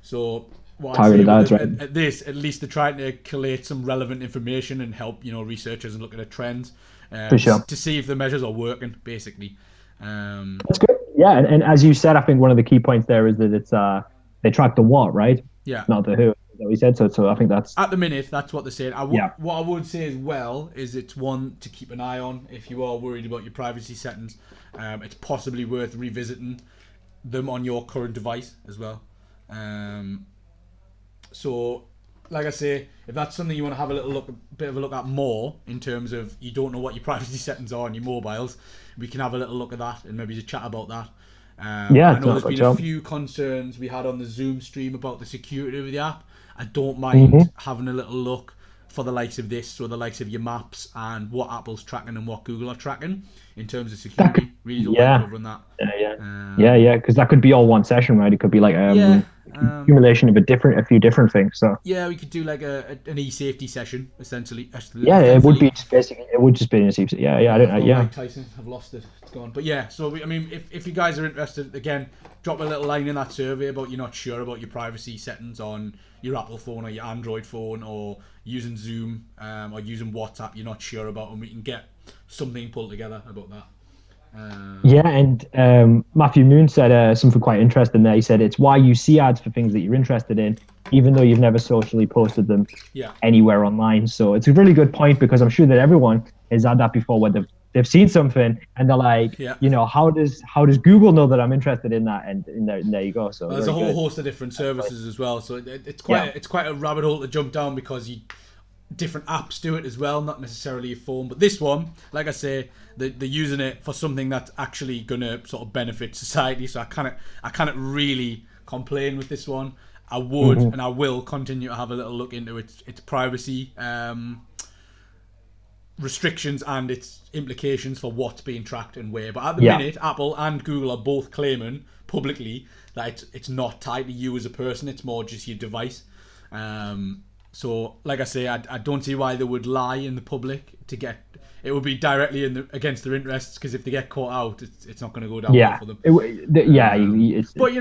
So what I'd say at this, at least they're trying to collate some relevant information and help researchers and look at the trends to see if the measures are working, basically. That's good. Yeah, and as you said, I think one of the key points there is that it's they track the what, right? Yeah. Not the who. that we said. So I think that's at the minute that's what they're saying. Yeah. What I would say as well is it's one to keep an eye on if you are worried about your privacy settings. It's possibly worth revisiting them on your current device as well. So, like I say, if that's something you want to have a bit of a look at more in terms of you don't know what your privacy settings are on your mobiles, we can have a little look at that and maybe just chat about that. I know there's been a few concerns we had on the Zoom stream about the security of the app. I don't mind having a little look for the likes of this, or the likes of your maps and what Apple's tracking and what Google are tracking in terms of security. Really don't mind covering that. Yeah, because that could be all one session, right? It could be like accumulation of a few different things. So yeah, we could do like an e-safety session essentially. Yeah, it would be just basically an e-safety. Yeah. Tyson, I've lost it. It's gone. But yeah, so I mean, if you guys are interested, again, drop a little line in that survey about you're not sure about your privacy settings on your Apple phone or your Android phone, or using Zoom or using WhatsApp. You're not sure about, and we can get something pulled together about that. And Matthew Moon said something quite interesting there. He said it's why you see ads for things that you're interested in, even though you've never socially posted them anywhere online. So it's a really good point, because I'm sure that everyone has had that before, where they've seen something and they're like, how does Google know that I'm interested in that? And there you go. So there's a whole host of different services as well. So it's quite a rabbit hole to jump down, because different apps do it as well, not necessarily your phone. But this one, like I say, they're using it for something that's actually gonna sort of benefit society. So I can't really complain with this one. I would and I will continue to have a little look into its privacy restrictions and its implications for what's being tracked and where. But at the minute, Apple and Google are both claiming publicly that it's not tied to you as a person. It's more just your device. So, like I say, I don't see why they would lie in the public to get. It would be directly against their interests, because if they get caught out, it's not going to go down well for them. But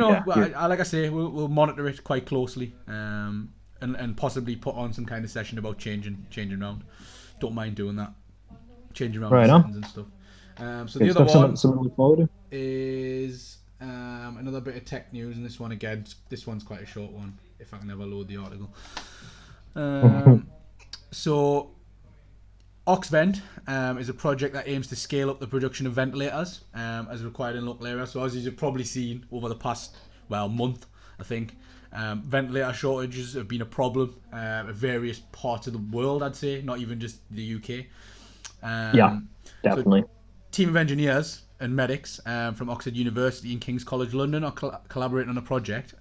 like I say, we'll monitor it quite closely, and possibly put on some kind of session about changing around. Don't mind doing that, changing around settings and stuff. So the other one is another bit of tech news, and this one's quite a short one. If I can ever load the article. So Oxvent is a project that aims to scale up the production of ventilators as required in local areas. So as you've probably seen over the past month, I think ventilator shortages have been a problem in various parts of the world, I'd say, not even just the UK. Definitely. So team of engineers and medics from Oxford University and King's College London are collaborating on a project.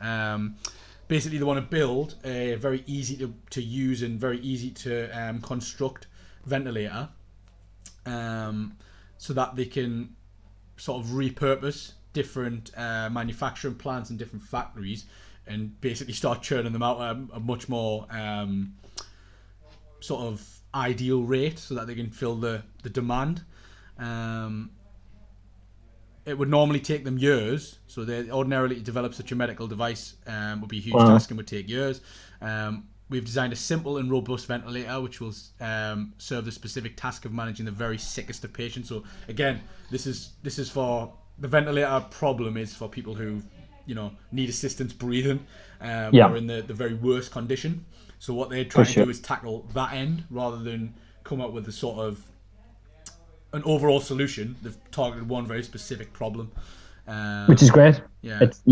Basically, they want to build a very easy to use and very easy to construct ventilator, so that they can sort of repurpose different manufacturing plants and different factories, and basically start churning them out at a much more sort of ideal rate, so that they can fill the demand. It would normally take them years, so they ordinarily to develop such a medical device would be a huge task and would take years. We've designed a simple and robust ventilator which will serve the specific task of managing the very sickest of patients. So again, this is for the ventilator problem is for people who need assistance breathing or in the very worst condition. So what they're trying to do is tackle that end rather than come up with the sort of an overall solution. They've targeted one very specific problem, which is great. It's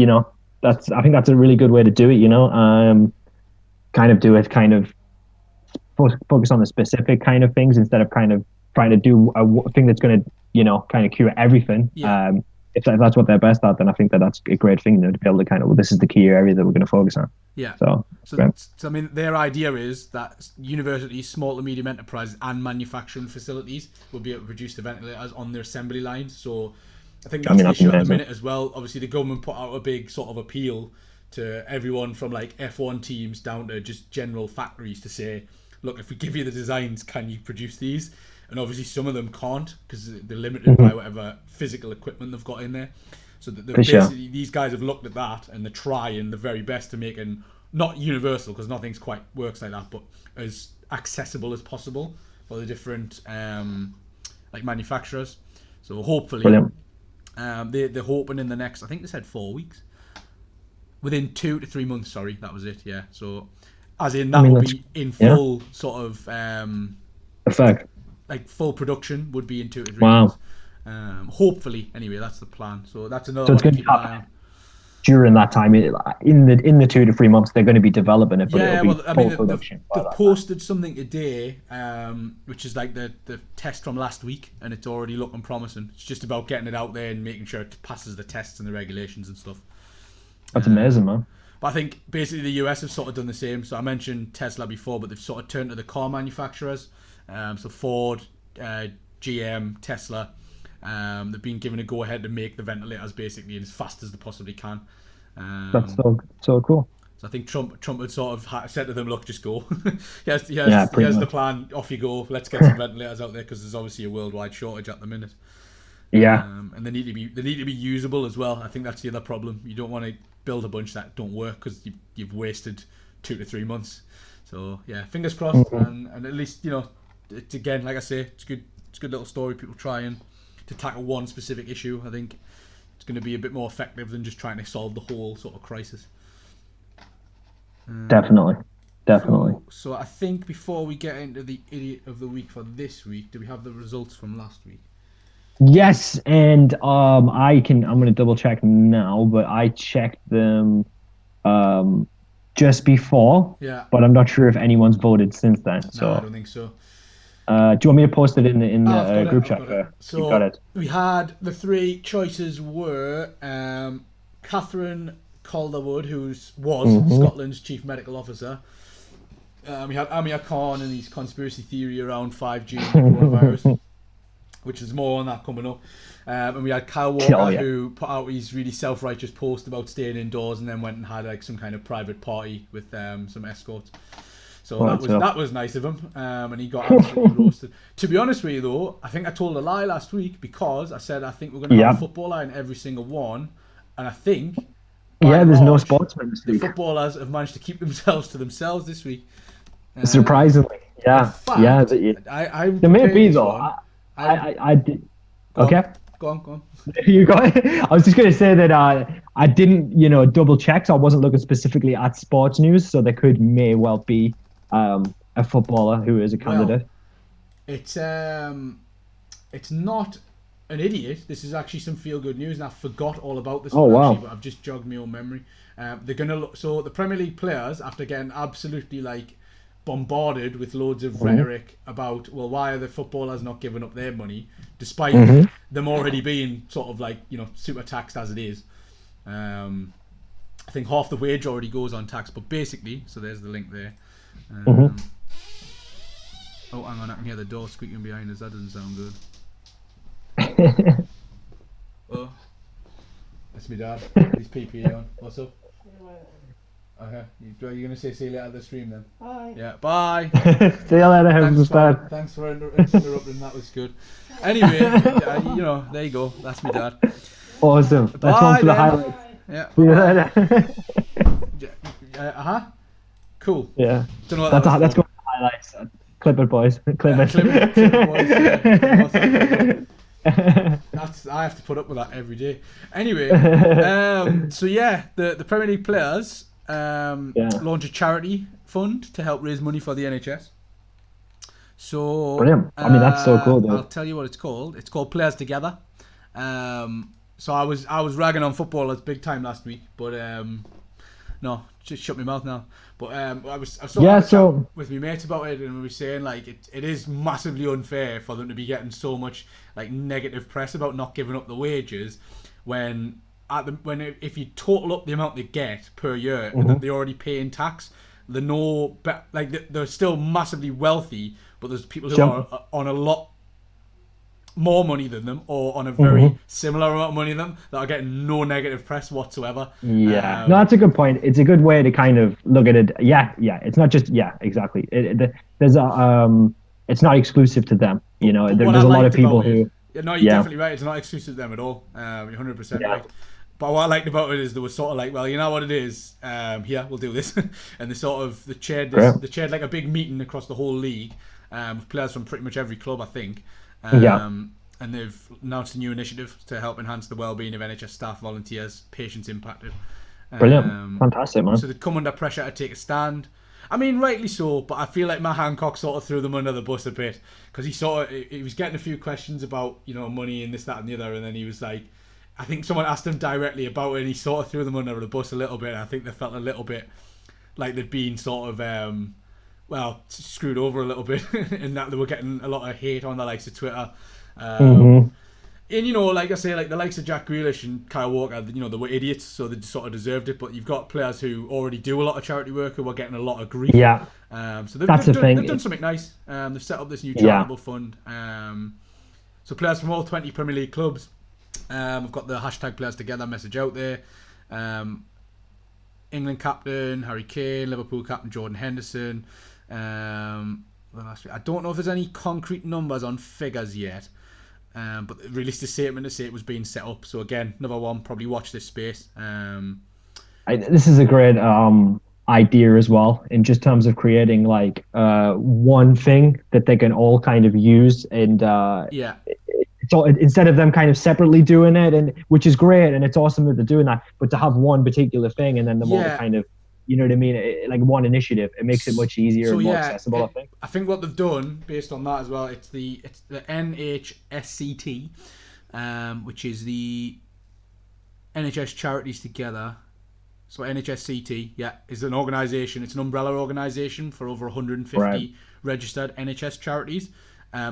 I think that's a really good way to do it. Kind of do it, kind of focus on the specific kind of things instead of kind of trying to do a thing that's going to kind of cure everything. If that's what they're best at, then I think that's a great thing, to be able to kind of, this is the key area that we're going to focus on. So I mean, their idea is that universities, small to medium enterprises, and manufacturing facilities will be able to produce the ventilators on their assembly lines. So I think that's the issue at the minute as well. Obviously, the government put out a big sort of appeal to everyone from like F1 teams down to just general factories to say, look, if we give you the designs, can you produce these? And obviously some of them can't, because they're limited by whatever physical equipment they've got in there. So basically these guys have looked at that and they're trying the very best to make it not universal, because nothing's quite works like that, but as accessible as possible for the different manufacturers. So hopefully they're hoping in the next, I think they said 4 weeks, within 2 to 3 months. Sorry, that was it. Yeah. So As in, that would be in full sort of effect. Like full production would be in 2 to 3 Wow. months. Hopefully, anyway, that's the plan. So that's another So it's one going to keep an eye on. During that time, in the 2 to 3 months, they're going to be developing it, but it'll be full production. They've posted something today, which is like the test from last week, and it's already looking promising. It's just about getting it out there and making sure it passes the tests and the regulations and stuff. That's amazing, man. But I think basically the US have sort of done the same. So I mentioned Tesla before, but they've sort of turned to the car manufacturers. So Ford, GM, Tesla, they've been given a go-ahead to make the ventilators basically as fast as they possibly can. That's so cool. So I think Trump had sort of said to them, look, just go. here's the plan, off you go. Let's get some ventilators out there, because there's obviously a worldwide shortage at the minute. Yeah. And they need to be usable as well. I think that's the other problem. You don't want to build a bunch that don't work, because you've wasted 2 to 3 months. So yeah, fingers crossed. And at least, it's, again, like I say, it's a good little story. People trying to tackle one specific issue. I think it's going to be a bit more effective than just trying to solve the whole sort of crisis. Definitely. So I think before we get into the idiot of the week for this week, do we have the results from last week? Yes, and I'm going to double check now, but I checked them just before. Yeah. But I'm not sure if anyone's voted since then. No, I don't think so. Do you want me to post it in the group chat? So you've got it. We had the 3 choices were Catherine Calderwood, who was Scotland's chief medical officer. We had Amir Khan and his conspiracy theory around 5G and coronavirus, which is more on that coming up. And we had Kyle Walker, who put out his really self-righteous post about staying indoors, and then went and had like some kind of private party with some escorts. So that was nice of him, and he got absolutely roasted. To be honest with you, though, I think I told a lie last week, because I said I think we're going to have a footballer in every single one, and I think there's no sportsmen this week. The footballers have managed to keep themselves to themselves this week. Surprisingly, there may be though. I did. Okay. Go on. You got it. I was just going to say that I didn't, double check, so I wasn't looking specifically at sports news, so there may well be a footballer who is a candidate. Well, it's not an idiot. This is actually some feel-good news, and I forgot all about this. But I've just jogged my own memory. They're gonna look. So the Premier League players, after getting absolutely bombarded with loads of rhetoric about, well, why are the footballers not giving up their money, despite them already being sort of super taxed as it is. I think half the wage already goes on tax, but basically, so there's the link there. Oh, hang on, I can hear the door squeaking behind us. That doesn't sound good. Oh, that's me dad. He's PPE on. What's up? Okay, are you going to say see you later at the stream then? Bye. Yeah, bye. See you later, thanks for interrupting. That was good. Anyway, there you go. That's me dad. Awesome. That's one for the highlights. Yeah. See you later. Cool. Yeah. Don't know what let's go for the highlights. Clip it, boys. Clip it. Clip it, boys. I have to put up with that every day. Anyway, so yeah, the Premier League players launch a charity fund to help raise money for the NHS. So brilliant. I mean, that's so cool, though. I'll tell you what it's called. It's called Players Together. So I was ragging on footballers big time last week, but no, just shut my mouth now. But I was with my mates about it, and we were saying it is massively unfair for them to be getting so much negative press about not giving up the wages when if you total up the amount they get per year and that they already pay in tax, they're still massively wealthy, but there's people who are on a lot more money than them, or on a very similar amount of money than them, that are getting no negative press whatsoever. No, that's a good point. It's a good way to kind of look at it. It's not just exactly. There's it's not exclusive to them. There's a lot of people who. No, you're definitely right. It's not exclusive to them at all. You're 100% right. But what I liked about it is there was sort of well, you know what it is. Here, we'll do this, and they chaired like a big meeting across the whole league, with players from pretty much every club, I think. And they've announced a new initiative to help enhance the well-being of NHS staff, volunteers, patients impacted. Brilliant. Fantastic, man. So they'd come under pressure to take a stand. I mean, rightly so, but I feel like Matt Hancock sort of threw them under the bus a bit because he was getting a few questions about, you know, money and this, that, and the other, and then he was like, I think someone asked him directly about it, and he sort of threw them under the bus a little bit. And I think they felt a little bit like they'd been sort of, screwed over a little bit, and that they were getting a lot of hate on the likes of Twitter. And, you know, like I say, like the likes of Jack Grealish and Kyle Walker, you know, they were idiots, so they sort of deserved it. But you've got players who already do a lot of charity work who are getting a lot of grief. Yeah. So they've done something nice. They've set up this new charitable fund. So players from all 20 Premier League clubs. We've got the hashtag Players Together message out there. England captain Harry Kane, Liverpool captain Jordan Henderson. I don't know if there's any concrete numbers on figures yet. But they released a statement to say it was being set up. So again, another one, probably watch this space. This is a great idea as well, in just terms of creating like one thing that they can all kind of use, and so instead of them kind of separately doing it, and which is great, and it's awesome that they're doing that, but to have one particular thing and then the more kind of, you know what I mean, like one initiative, it makes it much easier and more accessible. I think what they've done based on that as well, it's the NHSCT, which is the NHS Charities Together. So NHSCT, is an organisation. It's an umbrella organisation for over 150 registered NHS charities.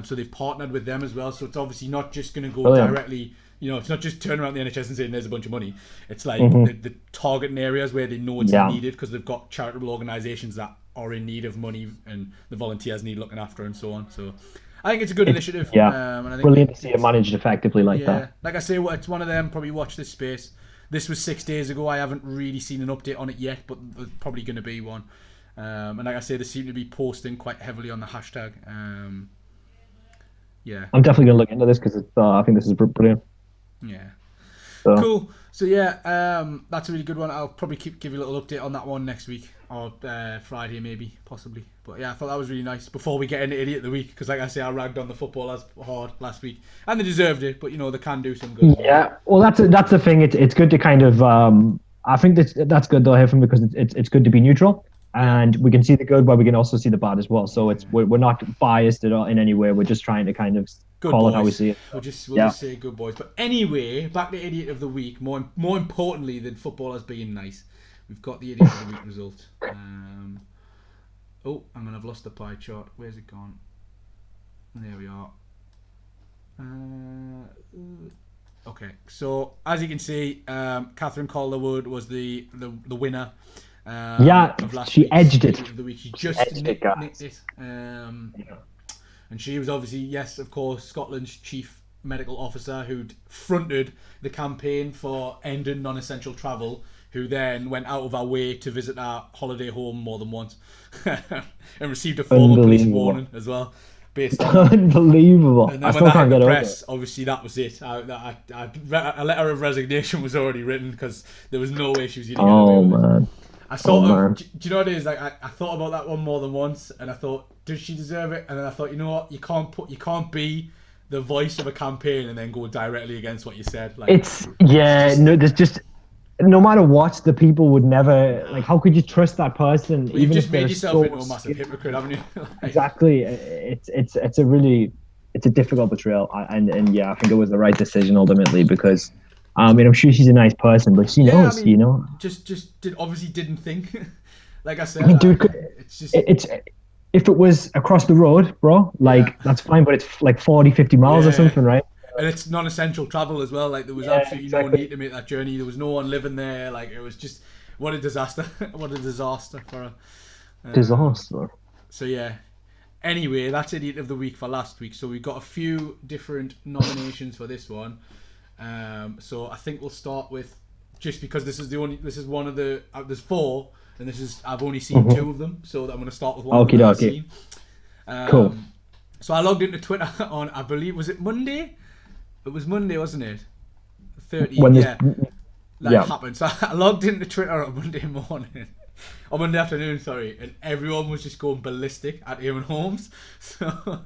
So they've partnered with them as well. So it's obviously not just going to go directly. You know, it's not just turning around the NHS and saying there's a bunch of money. It's like the targeting areas where they know it's needed, because they've got charitable organisations that are in need of money and the volunteers need looking after and so on. So I think it's a good initiative. And I think brilliant to see it managed effectively like that. Like I say, it's one of them. Probably watch this space. This was 6 days ago. I haven't really seen an update on it yet, but there's probably going to be one. And like I say, they seem to be posting quite heavily on the hashtag. I'm definitely going to look into this because I think this is brilliant. Yeah. Cool. So that's a really good one. I'll probably give you a little update on that one next week, or Friday maybe, possibly. But I thought that was really nice before we get into Idiot of the Week, because like I say, I ragged on the footballers hard last week, and they deserved it. But you know, they can do some good. Well, that's the thing. It's good to kind of. I think that's good though, Hefin, because it's good to be neutral. And we can see the good, but we can also see the bad as well. So we're not biased at all in any way. We're just trying to kind of call it how we see it. We'll just say good boys. But anyway, back to Idiot of the Week. More importantly than footballers being nice, we've got the Idiot of the Week result. I've lost the pie chart. Where's it gone? There we are. Okay, so as you can see, Catherine Calderwood was the winner. She edged it. She just nicked it. And she was obviously, of course, Scotland's chief medical officer who'd fronted the campaign for ending non-essential travel, who then went out of our way to visit our holiday home more than once and received a formal police warning as well. Based on Unbelievable. And then when that hit the press, obviously that was it. A letter of resignation was already written because there was no way she was going to get away with it. Man. Do you know what it is? Like I thought about that one more than once, and I thought, does she deserve it? And then I thought, you know what? You can't be the voice of a campaign and then go directly against what you said. Like there's just no matter what, the people would never like. How could you trust that person? Well, you've just made yourself into a massive hypocrite, haven't you? Exactly. It's a difficult betrayal, and I think it was the right decision ultimately because. I'm sure she's a nice person, but she knows, you know. Obviously didn't think. Like I said, it's if it was across the road, bro, that's fine, but it's like 40, 50 miles or something, right? And it's non-essential travel as well. Like there was absolutely no need to make that journey. There was no one living there. Like it was just what a disaster. What a disaster for her. Disaster. So anyway, that's Idiot of the Week for last week. So we've got a few different nominations for this one. So I think we'll start with, just because this is one of the there's four, and I've only seen two of them, so I'm going to start with one that I've seen. Cool. So I logged into Twitter on, I believe, was it Monday? It was Monday, wasn't it? 30. Happened. So I logged into Twitter on Monday morning, on Monday afternoon, sorry, and everyone was just going ballistic at Eamon Holmes. So,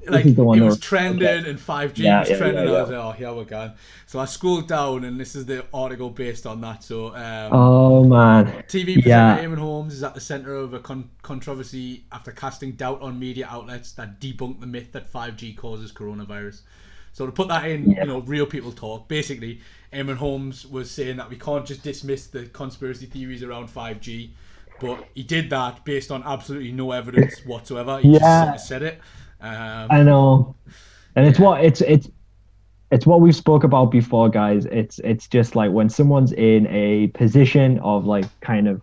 this is the one it that was trending, and 5G was trending. yeah. I was like, oh, here we go. So I scrolled down, and this is the article based on that. So, oh man, TV presenter Eamon Holmes is at the centre of a controversy after casting doubt on media outlets that debunk the myth that 5G causes coronavirus. So to put that in, real people talk. Basically, Eamon Holmes was saying that we can't just dismiss the conspiracy theories around 5G, but he did that based on absolutely no evidence whatsoever. He just sort of said it. I know, and it's what we've spoke about before, guys. It's just like when someone's in a position of like kind of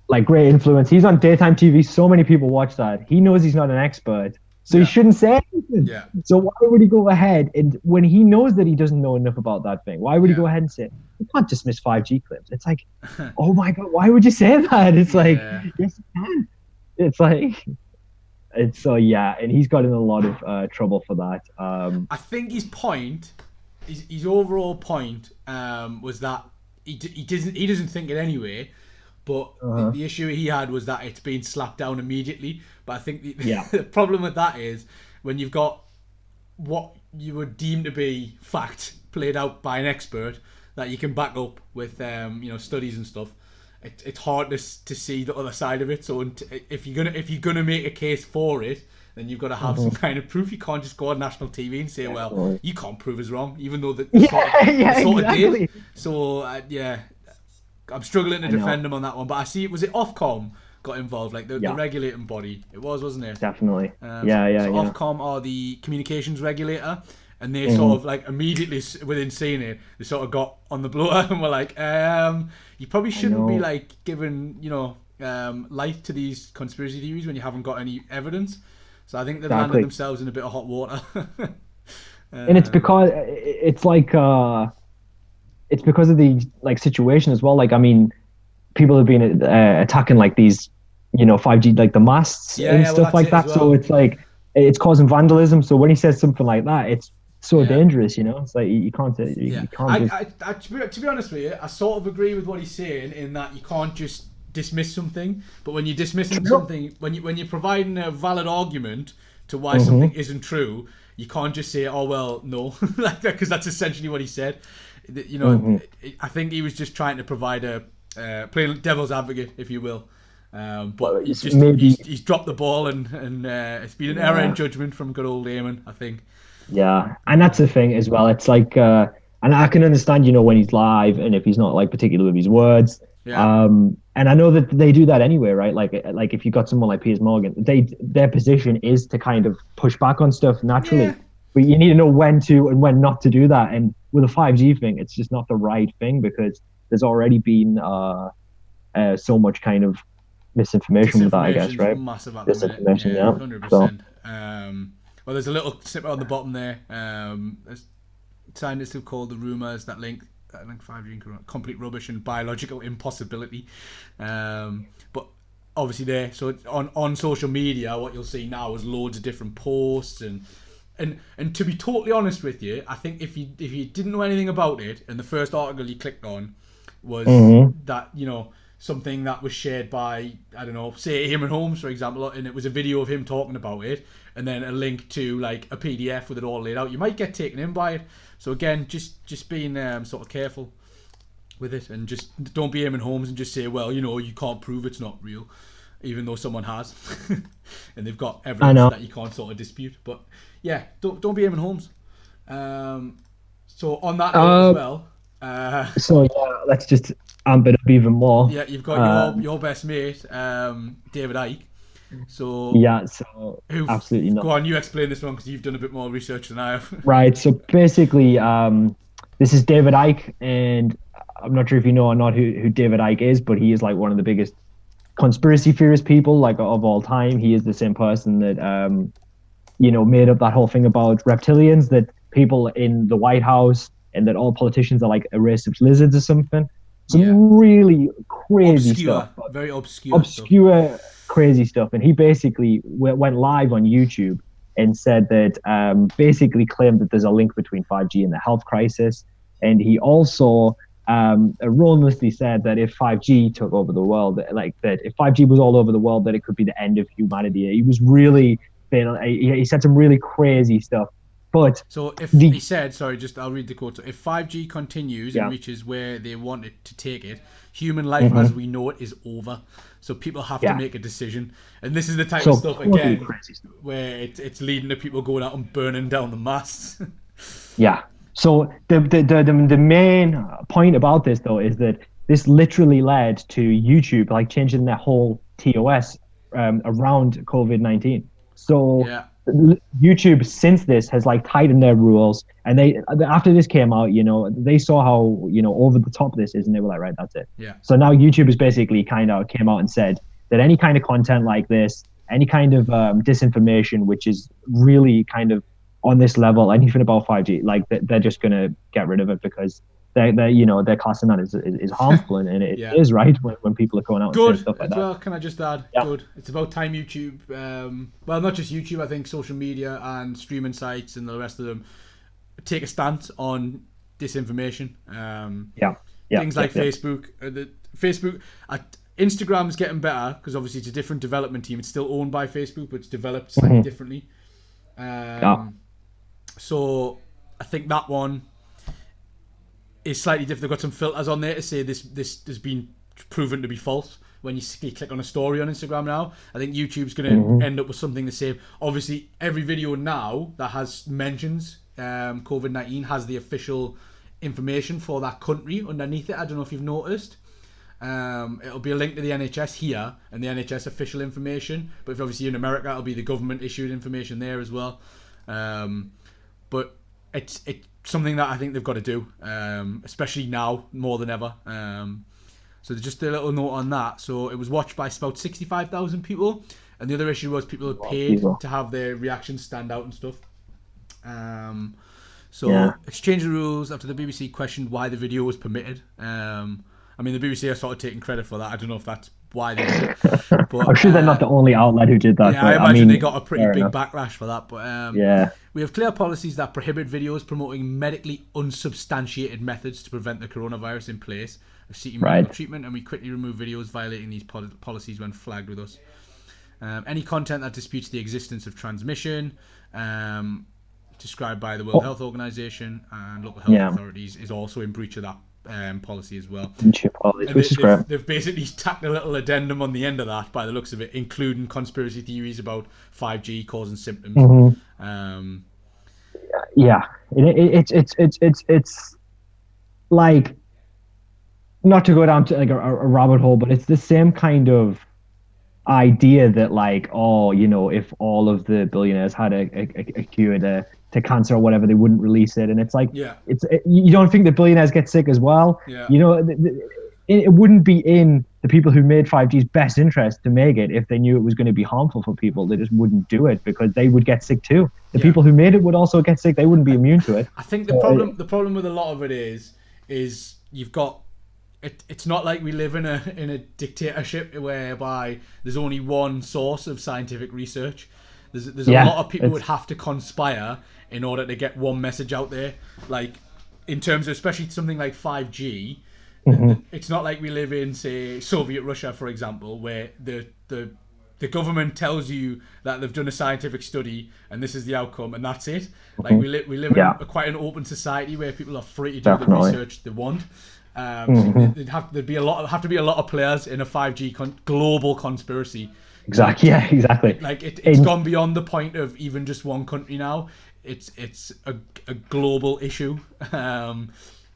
like great influence. He's on daytime TV. So many people watch that. He knows he's not an expert. So he shouldn't say anything. Yeah. So why would he go ahead and when he knows that he doesn't know enough about that thing, why would he go ahead and say, you can't dismiss 5G clips? It's like, oh my God, why would you say that? It's like, yes, you can. It's like, it's so, and he's got in a lot of trouble for that. I think his point, his overall point was that he doesn't think it anyway. But the issue he had was that it's been slapped down immediately. But I think the problem with that is when you've got what you would deem to be fact played out by an expert that you can back up with studies and stuff. It's hard to see the other side of it. So if you're gonna make a case for it, then you've got to have some kind of proof. You can't just go on national TV and say, well, you can't prove us wrong, even though the sort of did. So I'm struggling to defend him on that one, but I see was it Ofcom got involved, like the regulating body. It wasn't it? Definitely. So Ofcom are the communications regulator, and they sort of like immediately within seeing it, they sort of got on the blower and were like, you probably shouldn't be like giving light to these conspiracy theories when you haven't got any evidence. So I think they've landed themselves in a bit of hot water. And it's because it's like it's because of the like situation as well. Like, I mean, people have been attacking like these, 5G, like the masts and stuff like that. Well. So it's like, it's causing vandalism. So when he says something like that, it's so dangerous, It's like, you can't say, you can't to be honest with you, I sort of agree with what he's saying in that you can't just dismiss something. But when you're dismissing something, when you're providing a valid argument to why something isn't true, you can't just say, oh, well, no, like that, because that's essentially what he said. I think he was just trying to provide a playing devil's advocate, if you will. But he's dropped the ball, and it's been an error in judgment from good old Eamon, I think. Yeah, and that's the thing as well. It's like, and I can understand, when he's live and if he's not like particular with his words. Yeah. And I know that they do that anyway, right? Like if you got someone like Piers Morgan, their position is to kind of push back on stuff naturally. Yeah. But you need to know when to and when not to do that. And with a 5G thing, it's just not the right thing because there's already been so much kind of misinformation with that, I guess, right? Massive at the minute. Yeah, 100%. So. Well, there's a little snippet on the bottom there. Scientists have called the rumours that link 5G complete rubbish and biological impossibility. But obviously there, so on social media, what you'll see now is loads of different posts and to be totally honest with you, I think if you didn't know anything about it and the first article you clicked on was that, something that was shared by, I don't know, say Eamon Holmes, for example, and it was a video of him talking about it and then a link to like a PDF with it all laid out, you might get taken in by it. So again, just being sort of careful with it and just don't be Eamon Holmes and just say, well, you can't prove it's not real, even though someone has and they've got evidence that you can't sort of dispute. But yeah, don't be Eamon Holmes. So on that note as well. Let's just amp it up even more. Yeah, you've got your best mate, David Icke. So absolutely not. Go on, you explain this one because you've done a bit more research than I have. Right. So basically, this is David Icke, and I'm not sure if you know or not who David Icke is, but he is like one of the biggest conspiracy theorist people like of all time. He is the same person that made up that whole thing about reptilians, that people in the White House and that all politicians are like a race of lizards or something. Some really crazy stuff. Very obscure stuff. Crazy stuff. And he basically went live on YouTube and said that basically claimed that there's a link between 5G and the health crisis. And he also erroneously said that if 5G took over the world, like that if 5G was all over the world, that it could be the end of humanity. He was really, he said some really crazy stuff. But so if he said, sorry, I'll read the quote. So if 5G continues and reaches where they want it to take it, human life as we know it is over. So people have to make a decision. And this is the type of stuff, again, where it's leading to people going out and burning down the masts. Yeah. So the main point about this, though, is that this literally led to YouTube like changing their whole TOS around COVID-19. So YouTube since this has like tightened their rules, and they after this came out, they saw how over the top this is, and they were like, right, that's it. Yeah. So now YouTube has basically kind of came out and said that any kind of content like this, any kind of disinformation, which is really kind of on this level, anything about 5G, like they're just gonna get rid of it because they're classing that as harmful, and it is, right, when people are going out and saying stuff like that. Well, can I just add, good. It's about time YouTube, well, not just YouTube, I think social media and streaming sites and the rest of them take a stance on disinformation. Things like Facebook, Instagram's getting better because obviously it's a different development team. It's still owned by Facebook, but it's developed slightly differently. So I think that one is slightly different. They've got some filters on there to say this has been proven to be false. When you click on a story on Instagram now, I think YouTube's going to end up with something the same. Obviously, every video now that has mentions COVID-19 has the official information for that country underneath it. I don't know if you've noticed. It'll be a link to the NHS here and the NHS official information. But if obviously in America, it'll be the government issued information there as well. But it's something that I think they've got to do, especially now more than ever. So just a little note on that. So it was watched by about 65,000 people, and the other issue was people had paid to have their reactions stand out and stuff. Exchange the rules after the BBC questioned why the video was permitted. I mean, the BBC are sort of taking credit for that. I don't know if that's why they did it. But, I'm sure they're not the only outlet who did that. Yeah, I imagine they got a pretty big backlash for that. But we have clear policies that prohibit videos promoting medically unsubstantiated methods to prevent the coronavirus in place of seeking medical treatment, and we quickly remove videos violating these policies when flagged with us. Any content that disputes the existence of transmission, described by the World Health Organization and local health authorities, is also in breach of that policy as well. Which is great. They've basically tacked a little addendum on the end of that, by the looks of it, including conspiracy theories about 5G causing symptoms. It's like, not to go down to like a rabbit hole, but it's the same kind of idea that like, if all of the billionaires had a cure to cancer or whatever, they wouldn't release it. And it's like, you don't think that billionaires get sick as well? It wouldn't be in the people who made 5G's best interest to make it if they knew it was going to be harmful for people. They just wouldn't do it because they would get sick too. The people who made it would also get sick. They wouldn't be immune to it. I think the problem with a lot of it is you've got, it's not like we live in a dictatorship whereby there's only one source of scientific research. There's a lot of people would have to conspire in order to get one message out there. Like, in terms of especially something like 5G, it's not like we live in, say, Soviet Russia, for example, where the government tells you that they've done a scientific study and this is the outcome and that's it. Like, we live in quite an open society where people are free to do the research they want. So there'd have to be a lot of players in a 5G global conspiracy. Exactly. Yeah, exactly. Like it's gone beyond the point of even just one country now. It's a global issue. And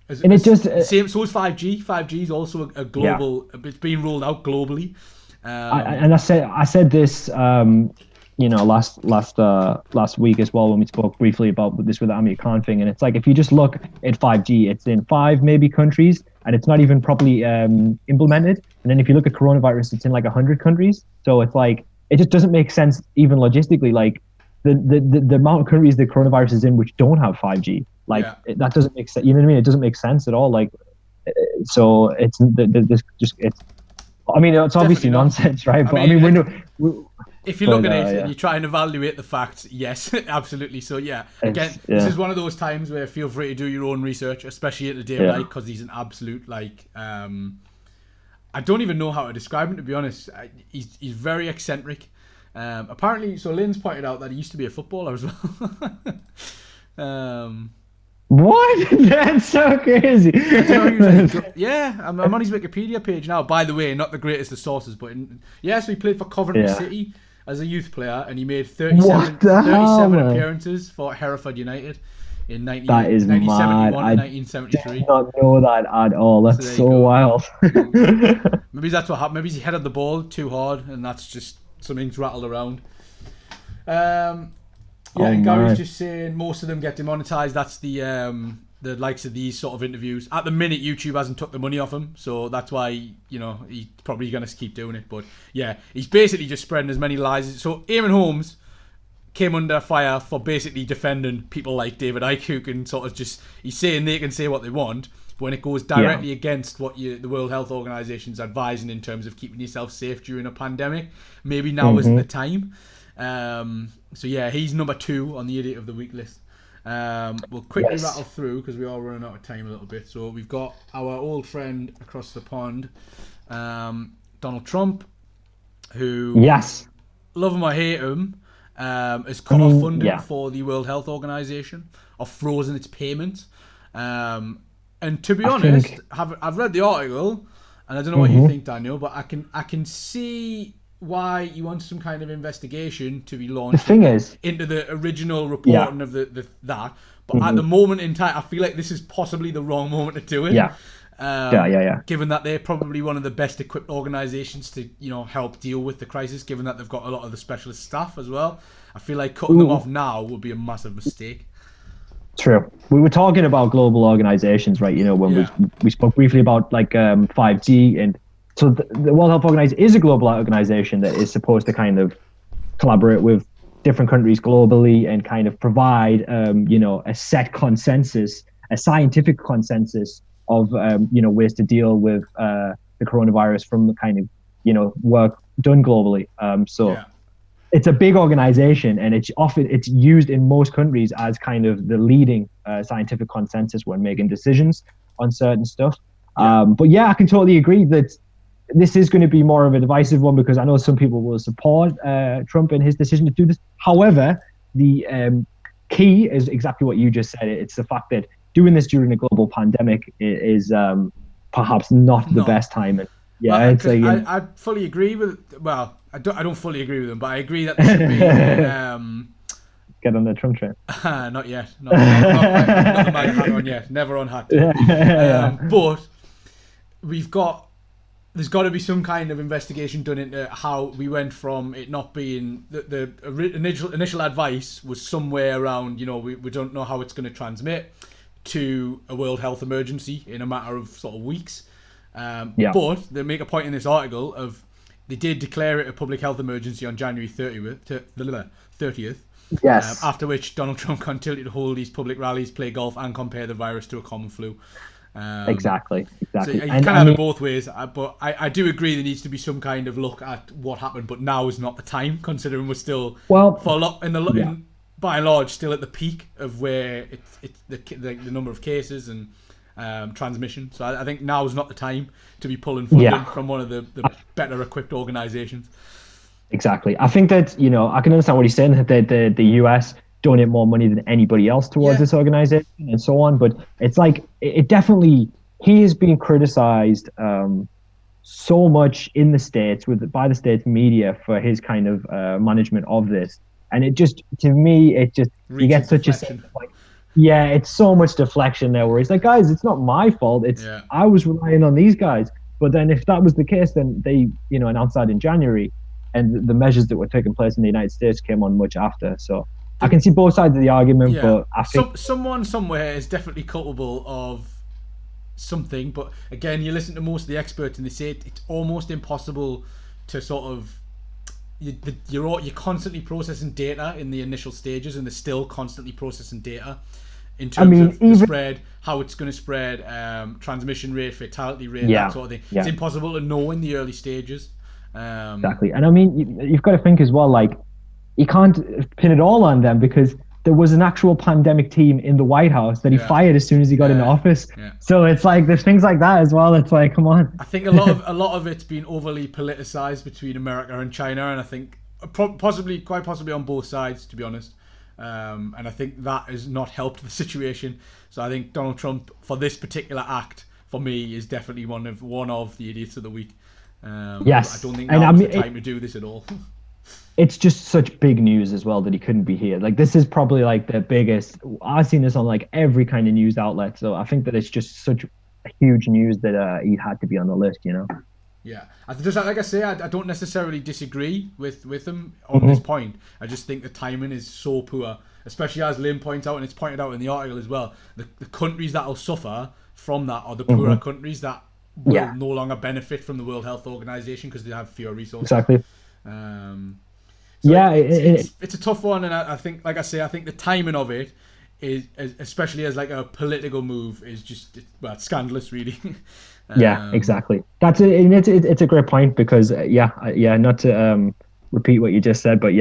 it just same. So is 5G. 5G is also a global. It's being rolled out globally. And I said this, last week as well when we spoke briefly about this with the Amir Khan thing. And it's like, if you just look at 5G, it's in 5 maybe countries, and it's not even properly implemented. And then if you look at coronavirus, it's in like 100 countries. So it's like, it just doesn't make sense even logistically. Like the amount of countries the coronavirus is in which don't have 5G, like that doesn't make sense. You know what I mean? It doesn't make sense at all. Like, so it's obviously nonsense, right? But I mean, if you look at it and you try and evaluate the facts, yes, absolutely. So again, this is one of those times where feel free to do your own research, especially at David Icke, because he's an absolute I don't even know how to describe him, to be honest. He's very eccentric. Apparently, so Lynn's pointed out that he used to be a footballer as well. What? That's so crazy. I'm on his Wikipedia page now. By the way, not the greatest of sources, but so he played for Coventry City as a youth player, and he made 37 appearances for Hereford United in 1971 and 1973. I did not know that at all. That's so wild. Maybe that's what happened. Maybe he headed the ball too hard, and that's just something's rattled around. And Gary's just saying most of them get demonetized. That's the likes of these sort of interviews. At the minute, YouTube hasn't took the money off him, so that's why he's probably going to keep doing it. But he's basically just spreading as many lies. So Eamon Holmes came under fire for basically defending people like David Icke, who can sort of he's saying they can say what they want, but when it goes directly against what the World Health Organization's advising in terms of keeping yourself safe during a pandemic, maybe now isn't the time. He's number 2 on the Idiot of the Week list. We'll quickly rattle through because we are running out of time a little bit. So we've got our old friend across the pond, Donald Trump, who, love him or hate him, has cut off funding for the World Health Organization, or frozen its payments. And to be honest, I've read the article, and I don't know what you think, Daniel, but I can see why you want some kind of investigation to be launched into the original reporting of that. But at the moment in time, I feel like this is possibly the wrong moment to do it. Given that they're probably one of the best equipped organisations to help deal with the crisis, given that they've got a lot of the specialist staff as well. I feel like cutting them off now would be a massive mistake. True. We were talking about global organisations, right? When we spoke briefly about 5G, and so the World Health Organization is a global organization that is supposed to kind of collaborate with different countries globally and kind of provide, a set consensus, a scientific consensus of, ways to deal with the coronavirus from the kind of, work done globally. It's a big organization, and it's used in most countries as kind of the leading scientific consensus when making decisions on certain stuff. But I can totally agree that this is going to be more of a divisive one, because I know some people will support Trump in his decision to do this. However, the key is exactly what you just said. It's the fact that doing this during a global pandemic is perhaps not the best time. I fully agree with. Well, I don't fully agree with him, but I agree that there should be. Get on the Trump train. Not yet. Not the MAGA hat on yet. Never on hat. But there's got to be some kind of investigation done into how we went from it not being the initial advice was somewhere around, we don't know how it's going to transmit, to a world health emergency in a matter of sort of weeks. But they make a point in this article of they did declare it a public health emergency on January 30th. Yes. After which Donald Trump continued to hold these public rallies, play golf, and compare the virus to a common flu. Exactly. So you can have it both ways, but I do agree there needs to be some kind of look at what happened. But now is not the time, considering we're still by and large still at the peak of where it's the number of cases and transmission. So I think now is not the time to be pulling funding from one of the better equipped organisations. Exactly. I think that I can understand what he's saying, that the US donate more money than anybody else towards this organization and so on, but it's like it definitely, he is being criticized so much in the States by the States media for his kind of management of this, and it just, to me, it just, you get such deflection. It's so much deflection there, where it's like, guys, it's not my fault, I was relying on these guys. But then if that was the case, then they announced that in January, and the measures that were taking place in the United States came on much after. So I can see both sides of the argument, but I think someone somewhere is definitely culpable of something. But again, you listen to most of the experts, and they say it's almost impossible to sort of. You're constantly processing data in the initial stages, and they're still constantly processing data in terms of the spread, how it's going to spread, transmission rate, fatality rate, that sort of thing. It's impossible to know in the early stages. Exactly. And I mean, you've got to think as well, like, you can't pin it all on them because there was an actual pandemic team in the White House that he fired as soon as he got into office. Yeah. So it's like there's things like that as well. It's like, come on. I think a lot of it's been overly politicized between America and China, and I think quite possibly on both sides, to be honest. And I think that has not helped the situation. So I think Donald Trump, for this particular act, for me, is definitely one of the idiots of the week. Yes, I don't think now is the time to do this at all. It's just such big news as well that he couldn't be here. Like, this is probably like the biggest. I've seen this on like every kind of news outlet. So I think that it's just such huge news that he had to be on the list. Yeah, like I say, I don't necessarily disagree with him on this point. I just think the timing is so poor, especially as Lim points out, and it's pointed out in the article as well. The countries that will suffer from that are the poorer countries that will no longer benefit from the World Health Organization because they have fewer resources. Exactly. So it's a tough one, and I think, like I say, I think the timing of it is, especially as like a political move, is just it's scandalous, really. Yeah, exactly. That's it. It's a great point because not to repeat what you just said, but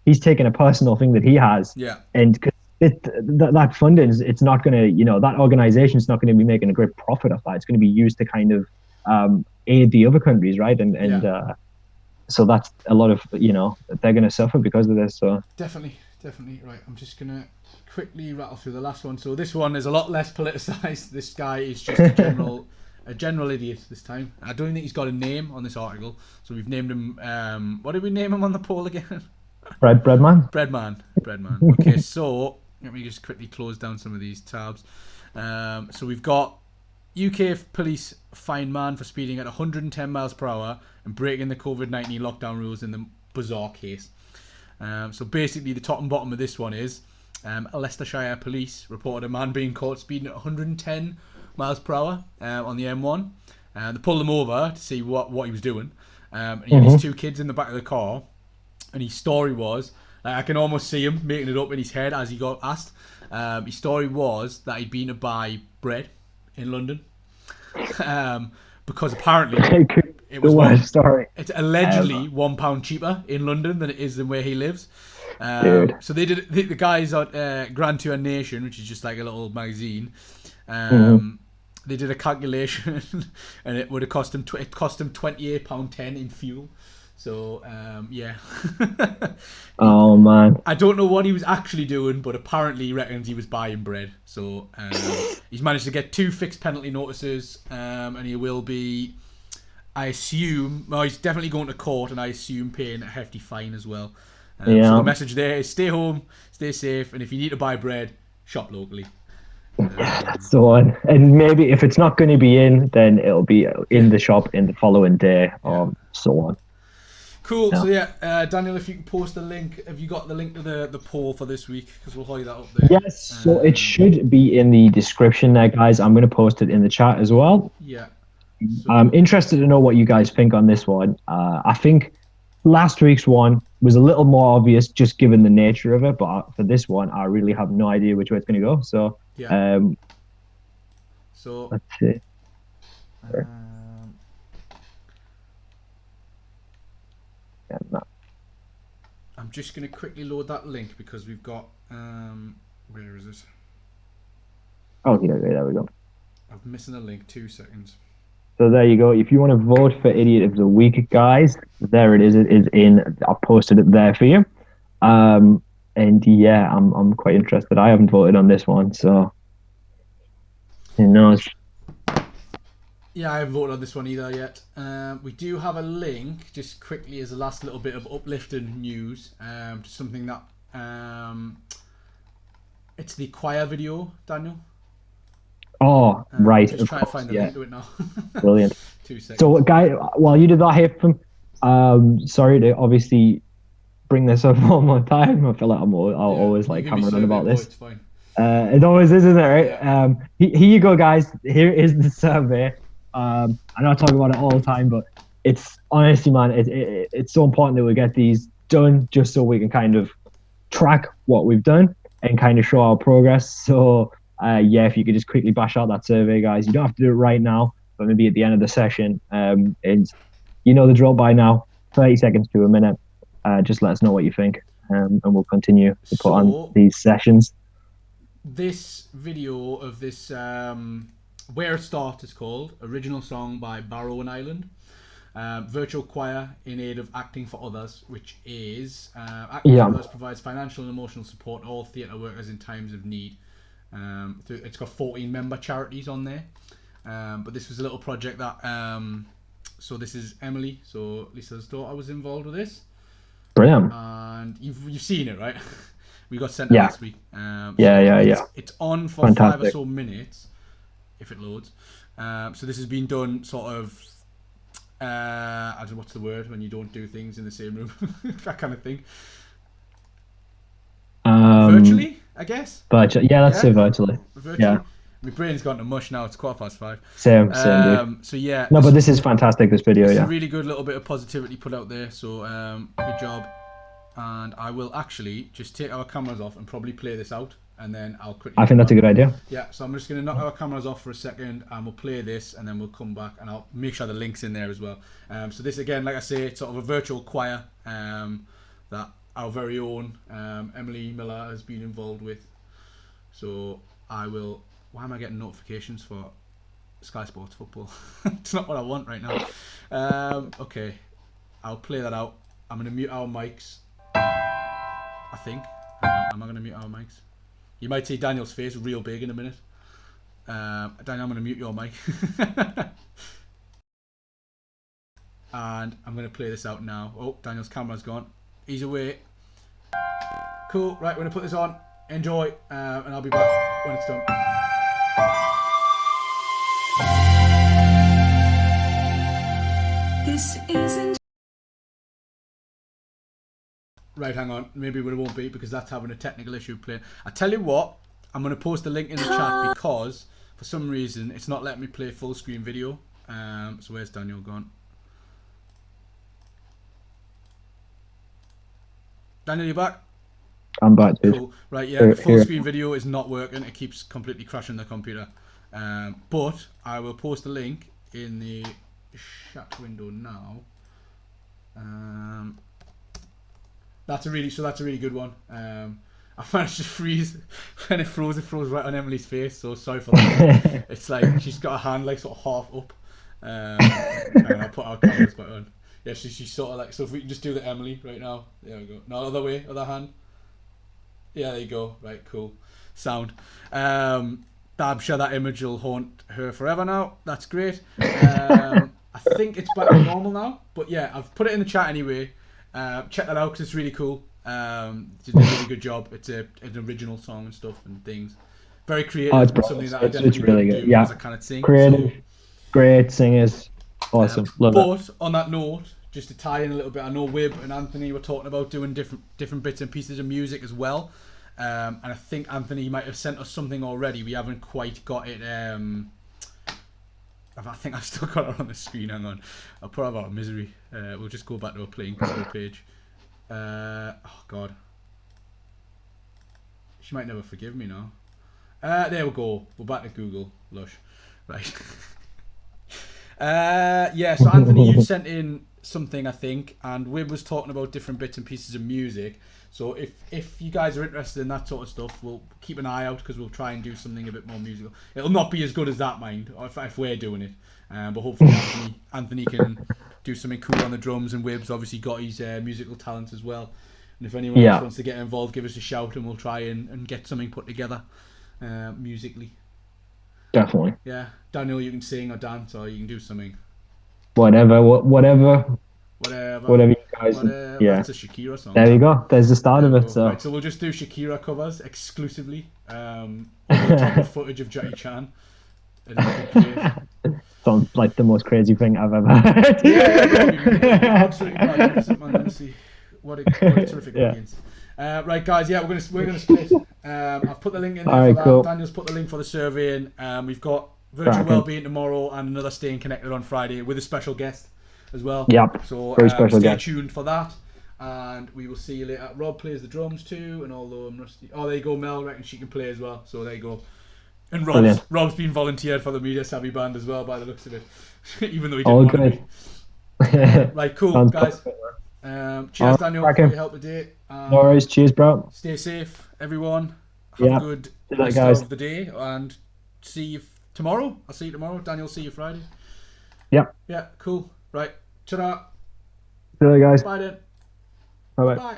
he's taken a personal thing that he has, and that funding, it's not going to, that organization is not going to be making a great profit off that. It's going to be used to kind of aid the other countries, right? And so that's a lot of, they're going to suffer because of this. So definitely right. I'm just going to quickly rattle through the last one. So this one is a lot less politicized. This guy is just a general idiot this time. I don't think he's got a name on this article, so we've named him. What did we name him on the poll again? Breadman. Okay, so let me just quickly close down some of these tabs. So we've got UK police fine man for speeding at 110 miles per hour and breaking the COVID-19 lockdown rules in the bizarre case. So basically, the top and bottom of this one is Leicestershire police reported a man being caught speeding at 110 miles per hour on the M1. They pulled him over to see what he was doing. And he had his two kids in the back of the car. And his story was, I can almost see him making it up in his head as he got asked. His story was that he'd been to buy bread in London. Because apparently it was it's allegedly £1 cheaper in London than it is than where he lives. So they did. The guys at Grand Tour Nation, which is just like a little magazine, they did a calculation, and it would have cost him £28.10 in fuel. So Oh man, I don't know what he was actually doing, but apparently he reckons he was buying bread. So he's managed to get 2 fixed penalty notices, and he will be, I assume, he's definitely going to court, and I assume paying a hefty fine as well. So the message there is stay home, stay safe, and if you need to buy bread, shop locally. That's the one. And maybe if it's not going to be in, then it'll be in the shop in the following day, or so on. Cool. So Daniel, if you can post the link, have you got the link to the poll for this week? Because we'll hold that up there. Yes. So it should be in the description there, guys. I'm going to post it in the chat as well. Yeah. So, I'm interested to know what you guys think on this one. I think last week's one was a little more obvious, just given the nature of it. But for this one, I really have no idea which way it's going to go. So, so let's see. I'm just going to quickly load that link because we've got where is it? Oh, there we go. I'm missing a link. 2 seconds. So there you go. If you want to vote for Idiot of the Week, guys, there it is. It is in. I posted it there for you. And I'm quite interested. I haven't voted on this one, so who knows? Yeah, I haven't voted on this one either yet. We do have a link, just quickly as a last little bit of uplifting news, to something that it's the choir video, Daniel. Oh, right. Just trying to find the link to it now. Brilliant. 2 seconds. So, guy, while you did that here from, sorry to obviously bring this up one more time. I feel like I'll always like hammering on about this. It's fine. It always is, isn't it? Right? Yeah. Here you go, guys. Here is the survey. I know I talk about it all the time, but it's honestly, man, it's so important that we get these done just so we can kind of track what we've done and kind of show our progress. So, if you could just quickly bash out that survey, guys. You don't have to do it right now, but maybe at the end of the session. And you know the drill by now. 30 seconds to a minute. Just let us know what you think, and we'll continue to put on these sessions. This video of this Where It Starts is called Original Song by Barrow and Island. Virtual choir in aid of acting for others, which is acting for others provides financial and emotional support to all theatre workers in times of need. It's got 14 member charities on there, but this was a little project that so this is Emily, so Lisa's daughter, was involved with this. Brilliant. And you've seen it, right? We got sent it last week. It's on for Fantastic. 5 or so minutes if it loads. So this has been done sort of I don't know what's the word when you don't do things in the same room, that kind of thing. Virtually, I guess. Virtually, that's it. Virtually. Yeah. My brain's gone to mush now. It's 5:15. Same, dude. So yeah. No, but this is fantastic. This video, it's a really good little bit of positivity put out there. So good job. And I will actually just take our cameras off and probably play this out, and then I'll quickly. I think that's a good idea. Yeah, so I'm just going to knock our cameras off for a second, and we'll play this, and then we'll come back, and I'll make sure the link's in there as well. So this, again, like I say, it's sort of a virtual choir that our very own Emily Miller has been involved with. So I will. Why am I getting notifications for Sky Sports football? It's not what I want right now. Okay, I'll play that out. I'm going to mute our mics. I think. Am I going to mute our mics? You might see Daniel's face real big in a minute. Daniel, I'm going to mute your mic. And I'm going to play this out now. Oh, Daniel's camera's gone. He's away. Cool. Right, we're going to put this on. Enjoy. And I'll be back when it's done. This isn't. Right, hang on. Maybe it won't be because that's having a technical issue playing. I tell you what, I'm going to post the link in the chat because for some reason it's not letting me play full screen video. So where's Daniel gone? Daniel, you back? I'm back, dude. Cool. Right, yeah, the full screen video is not working. It keeps completely crashing the computer. But I will post the link in the chat window now. That's a really good one. I managed to freeze when it froze right on Emily's face, so sorry for that. It's like she's got her hand like sort of half up. And I'll put our cameras back on. Yeah, she's sort of like, so if we can just do the Emily right now. There we go. No, other way, other hand. Yeah, there you go. Right, cool. Sound. I'm sure that image will haunt her forever now. That's great. I think it's back to normal now. But yeah, I've put it in the chat anyway. Check that out because it's really cool. Did a really good job. It's an original song and stuff and things. Very creative. Something that I definitely really good. Do as I kind of sing. Creative, great singers. Awesome. Love it. But on that note, just to tie in a little bit, I know Wib and Anthony were talking about doing different bits and pieces of music as well. And I think Anthony might have sent us something already. We haven't quite got it. I think I've still got it on the screen. Hang on. I'll put it about misery. We'll just go back to a playing control page. Oh, God. She might never forgive me now. There we go. We're back to Google. Lush. Right. Yeah, so Anthony, you sent in something, I think, and Wib was talking about different bits and pieces of music. So if you guys are interested in that sort of stuff, we'll keep an eye out because we'll try and do something a bit more musical. It'll not be as good as that, mind, or if we're doing it. But hopefully Anthony can do something cool on the drums, and Wib's obviously got his musical talent as well. And if anyone else wants to get involved, give us a shout and we'll try and get something put together musically. Definitely. Yeah. Daniel, you can sing or dance or you can do something. Whatever you guys. Yeah. That's a Shakira song. There you go. There's the start of it. So. Right, so we'll just do Shakira covers exclusively. Top of footage of Jackie Chan. Sounds like the most crazy thing I've ever heard. Yeah, absolutely magnificent, man. Honestly, what a terrific audience. Right, guys. Yeah, we're gonna split. I've put the link in there for that. Cool. Daniel's put the link for the survey in. We've got virtual wellbeing tomorrow and another staying connected on Friday with a special guest as well. Yep. So very special stay guest. tuned for that. And we will see you later. Rob plays the drums too, and although I'm rusty. Oh, there you go. Mel reckons she can play as well. So there you go. And Rob's been volunteered for the Media Savvy Band as well, by the looks of it. Even though he didn't want to be. Right, cool, Sounds guys. perfect. Cheers, Daniel, for Cracking. your help today. No worries. Cheers, bro. Stay safe, everyone. Have a good See you later, rest guys. of the day, and see you tomorrow. I'll see you tomorrow. Daniel, see you Friday. Yep. Yeah, cool. Right, ta-da. See you later, guys. Bye then. Bye bye. Bye.